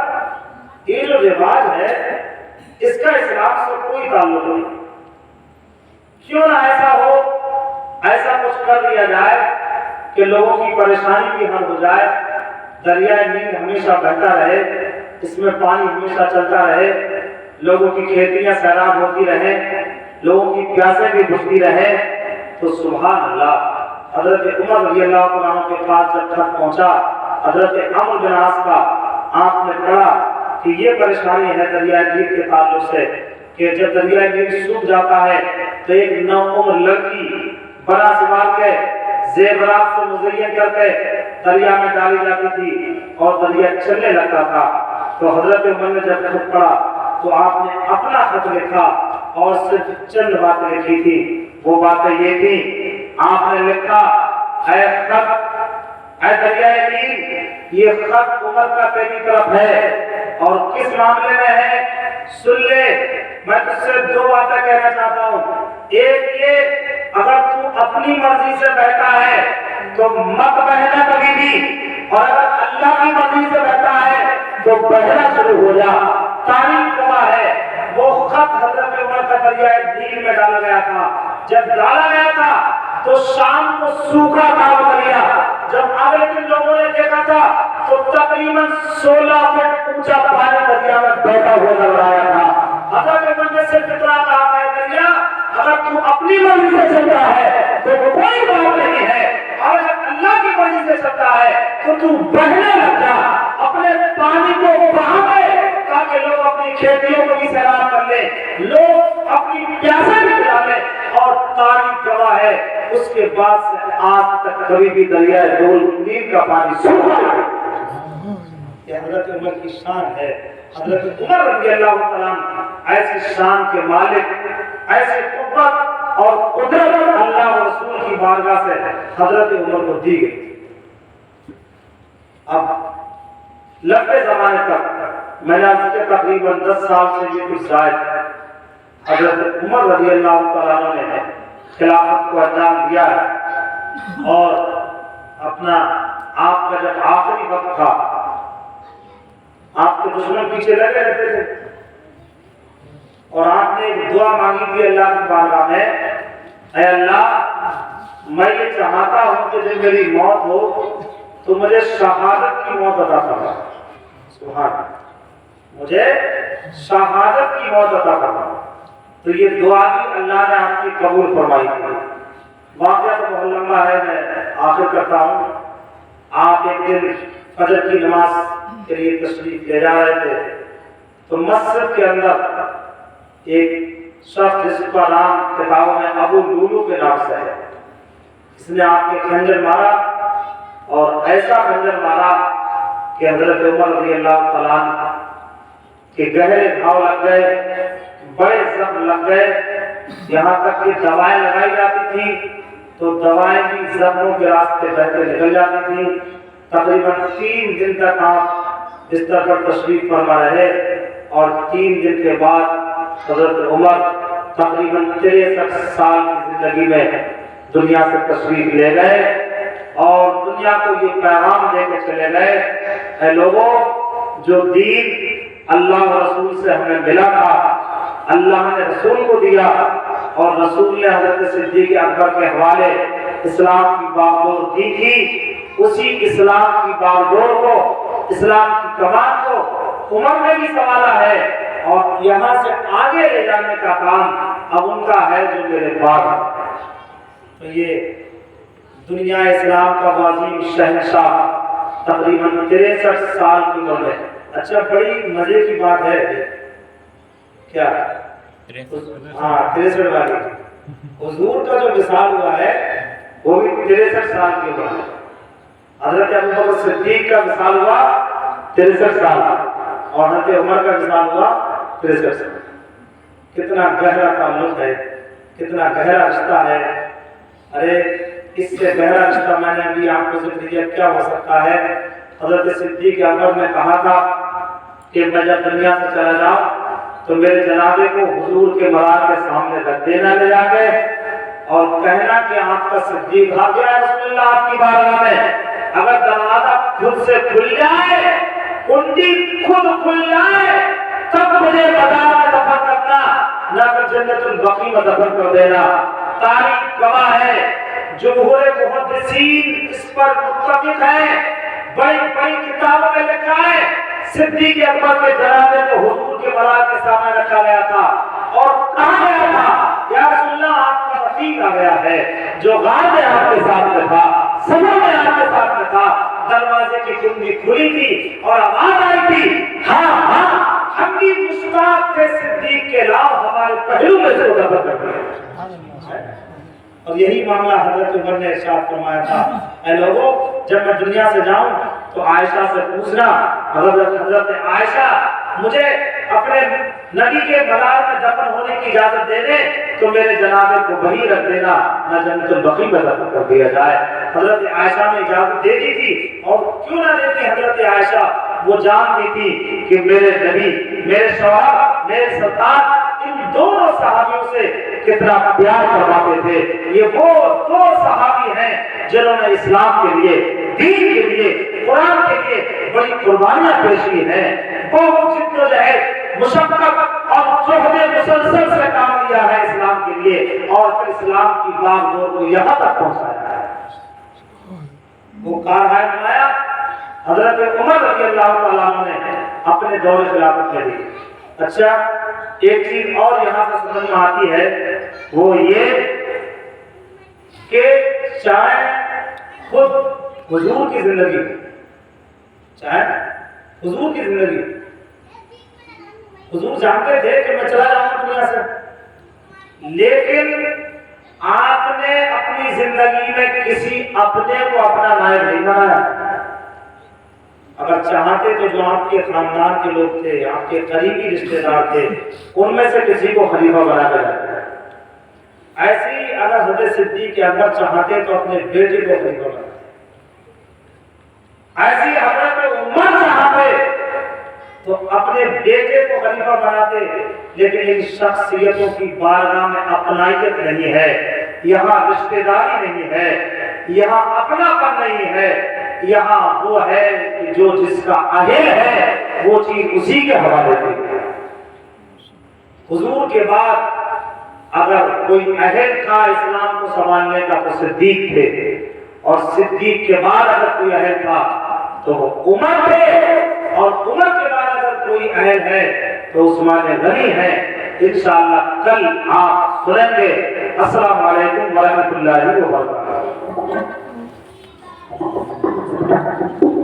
یہ جو رواج ہے اس کا اسلام سے کوئی تعلق نہیں. کیوں نہ ایسا ہو, ایسا کچھ کر دیا جائے کہ لوگوں کی پریشانی بھی حل ہو جائے. دریائے نیل ہمیشہ بہتا رہے, اس میں پانی ہمیشہ چلتا رہے, لوگوں کی کھیتیاں سیراب ہوتی رہے, لوگوں کی پیاسیں بھی بجھتی رہے. تو سبحان اللہ, حضرت عمر رضی اللہ عنہ کے پاس جب خط پہنچا حضرت عمرو بن عاص کا, آپ نے پڑھا کہ یہ پریشانی ہے دریائے نیل کے تعلق سے کہ جب دریائے نیل سوکھ جاتا ہے تو ایک نوعمر لڑکی بنا سنوار کے زیورات سے مزین کر کے دریا میں ڈالی جاتی تھی اور دریا چلنے لگتا تھا. تو حضرت عمر نے جب خط پڑھا تو آپ نے اپنا خط لکھا اور صرف چند باتیں لکھی تھی. وہ باتیں یہ تھی, آپ نے لکھا اے خط, اے دریائے نیل, یہ خط عمر کا تیری طرف ہے اور کس معاملے میں ہے سن لے. میں تجھ سے دو باتیں کہنا چاہتا ہوں. ایک یہ, اگر تو اپنی مرضی سے بہتا ہے تو مت بہنا کبھی بھی, اور اگر اللہ کی مرضی سے بہتا ہے تو بہنا شروع ہو جا. تاریخ گواہ ہے وہ خط حضرت عمر کا دریائے نیل میں ڈالا گیا تھا. جب ڈالا گیا تھا تو شام کو سوکھا کام کر لیا. جب اگلے دن لوگوں نے دیکھا تھا تو تقریباً 16 فٹ اونچا پانی دریا میں بیٹھا ہوا نظر آیا تھا. حضرت عمر نے صرف اتنا کہا ہے دریا اگر تو اپنی مرضی سے چلتا ہے تو کوئی بات نہیں ہے, اور اگر اللہ کی مرضی سے چلتا ہے تو تو بہنے لگ جا, اپنے پانی کو بہا دے تاکہ لوگ اپنی کھیتیوں کو بھی سیراب کر لیں, لوگ اپنی پیاسے بھی بجھا لیں. اور تاریخ گواہ ہے اس کے بعد سے آج تک کبھی بھی دریائے نیل کا پانی سوکھا نہیں. یہ حضرت عمر کی شان ہے. حضرت عمر رضی اللہ تعالیٰ ایسی شان کے مالک, ایسی قوت اور قدرت اللہ و رسول کی بارگاہ سے حضرت عمر کو دی گئی. اب لمبے زمانے تک میں نے کے تقریباً 10 سال سے یہ کچھ زائد حضرت عمر رضی اللہ تعالیٰ نے خلافت کو انجام دیا ہے. اور اپنا آپ کا جب آخری وقت تھا, آپ کے دشمن پیچھے لگے رہتے تھے, اور آپ نے ایک دعا مانگی تھی اللہ کی بارگاہ میں, اے اللہ میں یہ چاہتا ہوں کہ جب میری موت ہو تو مجھے شہادت کی موت عطا کرنا. سبحان اللہ, مجھے شہادت کی موت عطا کرنا. تو یہ دعا بھی اللہ نے آپ کی قبول فرمائی تھی. واقعہ تو بہت لمبا ہے, میں آخر کرتا ہوں. آپ ایک دن فجر کی نماز کے لیے تشریف لے جا رہے تھے تو مسجد کے اندر ایک شخص جس کا نام کتابوں میں ابو لولو کے نام سے ہے, اس نے آپ کے خنجر مارا, اور ایسا خنجر مارا کہ حضرت عمر رضی اللہ تعالیٰ کے گہرے گھاؤ لگ گئے, بڑے زخم لگ گئے, یہاں تک کہ دوائیں لگائی جاتی تھی تو دوائیں بھی زخموں کے راستے بہ کے نکل جاتی تھی. تقریباً 3 دن تک آپ بستر پر تشریف فرما رہے, اور 3 دن کے بعد حضرت عمر تقریباً 63 سال کی زندگی میں دنیا سے تشریف لے گئے, اور دنیا کو یہ پیغام دے کے چلے گئے, اے لوگوں جو دین اللہ و رسول سے ہمیں ملا تھا, اللہ نے رسول کو دیا, اور رسول نے حضرت صدیق اکبر کے حوالے اسلام کی باغڈور دی تھی, اسی اسلام کی باغڈور کو, اسلام کی کمان کو عمر نے بھی سنبھالا ہے, اور یہاں سے آگے لے جانے کا کام اب ان کا ہے جو میرے بعد. تو یہ دنیا اسلام کا عظیم شہنشاہ تقریباً 63 سال کی عمر میں. اچھا بڑی مزے کی بات ہے کیا, ہاں 63 والی, حضور کا جو وصال ہوا ہے وہ بھی 63 سال کی عمر میں. حضرت ابوبکر صدیق کا وصال ہوا 63 سال, اور حضرت عمر کا وصال ہوا 63 سال. کتنا گہرا تعلق ہے, کتنا گہرا رشتہ ہے. ارے اس سے گہرا رشتہ میں نے ابھی آپ کو ذکر کیا, کیا ہو سکتا ہے. حضرت صدیق اکبر نے کہا تھا کہ میں جب دنیا سے چلا جاؤں تو میرے جنازے کو حضور کے مزار کے سامنے رکھ دینا لے جا کے, اور کہنا کہ آپ کا صدیق آ گیا ہے رسول اللہ آپ کی بارگاہ میں. اگر دروازہ خود سے کھل جائے, کنڈی خود کھل جائے, تب مجھے بازار میں دفن کرنا, نہ کہ جنت البقیع میں دفن کر دینا. تاریخ گواہ ہے, جمہور محدثین اس پر متفق ہیں, بڑی بڑی کتابوں میں لکھا ہے صدیق اکبر کے جنازے کو حضور کے مزار کے سامنے رکھا گیا تھا, اور کہا گیا تھا یا رسول اللہ آپ کا رفیق آ گیا ہے جو غار میں آپ کے ساتھ میں تھا, سفر میں آپ کے ساتھ میں تھا. دروازے کی کنڈی کھلی تھی اور آواز آئی تھی, ہاں ہاں ہم بھی مشتاق تھے صدیق کے لاؤ ہمارے پہلو میں سے دفن کر دیا. اور یہی معاملہ حضرت عمر نے ارشاد فرمایا تھا, اے لوگوں جب میں دنیا سے جاؤں تو عائشہ سے پوچھنا, حضرت عائشہ مجھے اپنے نبی کے مزار میں دفن ہونے کی اجازت دے دیں تو میرے جنازے کو وہیں رکھ دینا, نہ جنت البقیع میں دفن کر دیا جائے. حضرت عائشہ نے اجازت دے دی تھی, اور کیوں نہ دیتی حضرت عائشہ, وہ جانتی تھی کہ میرے نبی, میرے شوہر, میرے سردار ان دونوں صحابیوں سے کتنا پیار کرواتے تھے. یہ وہ 2 صحابی ہیں جنہوں نے اسلام کے لیے, دین کے لیے, قرآن کے لیے بڑی قربانیاں پیش کی ہیں. بہت جدوجہد, مشقت اور جہد مسلسل سے کام لیا ہے اسلام کے لیے, اور پھر اسلام کی باغ دور کو یہاں تک پہنچایا ہے۔ وہ کارہائے بنایا حضرت عمر رضی اللہ تعالیٰ عنہ نے اپنے دور خلافت میں دی۔ اچھا ایک چیز اور یہاں سے سمجھ میں آتی ہے، وہ یہ کہ چاہے خود حضور کی زندگی، چاہے حضور کی زندگی، حضور جانتے تھے کہ میں چلا جاؤں دنیا سے، لیکن آپ نے اپنی زندگی میں کسی اپنے کو اپنا نائب نہیں بنایا۔ اگر چاہتے تو جو آپ کے خاندان کے لوگ تھے، آپ کے قریبی رشتے دار تھے، ان میں سے کسی کو خلیفہ بنا کے رکھتے۔ ایسے ہی اگر حضرت صدیق اکبر چاہتے تو اپنے بیٹے کو خلیفہ بناتے، ایسی حضرت عمر چاہتے تو اپنے بیٹے کو خلیفہ بناتے، لیکن ان شخصیتوں کی بارگاہ میں اپنائیت نہیں ہے، یہاں رشتہ داری نہیں ہے، یہاں اپنا پن نہیں ہے، یہاں وہ ہے کہ جو جس کا اہل ہے وہ چیز اسی کے حوالے دی۔ حضور کے بعد اگر کوئی اہل تھا اسلام کو سنبھالنے کا تو صدیق تھے، اور صدیق کے بعد اگر کوئی اہل تھا تو وہ عمر تھے، اور عمر کے بعد اگر کوئی اہل ہے تو عثمان غنی ہے۔ انشاءاللہ کل آپ سنیں گے۔ السلام علیکم ورحمۃ اللہ وبرکاتہ۔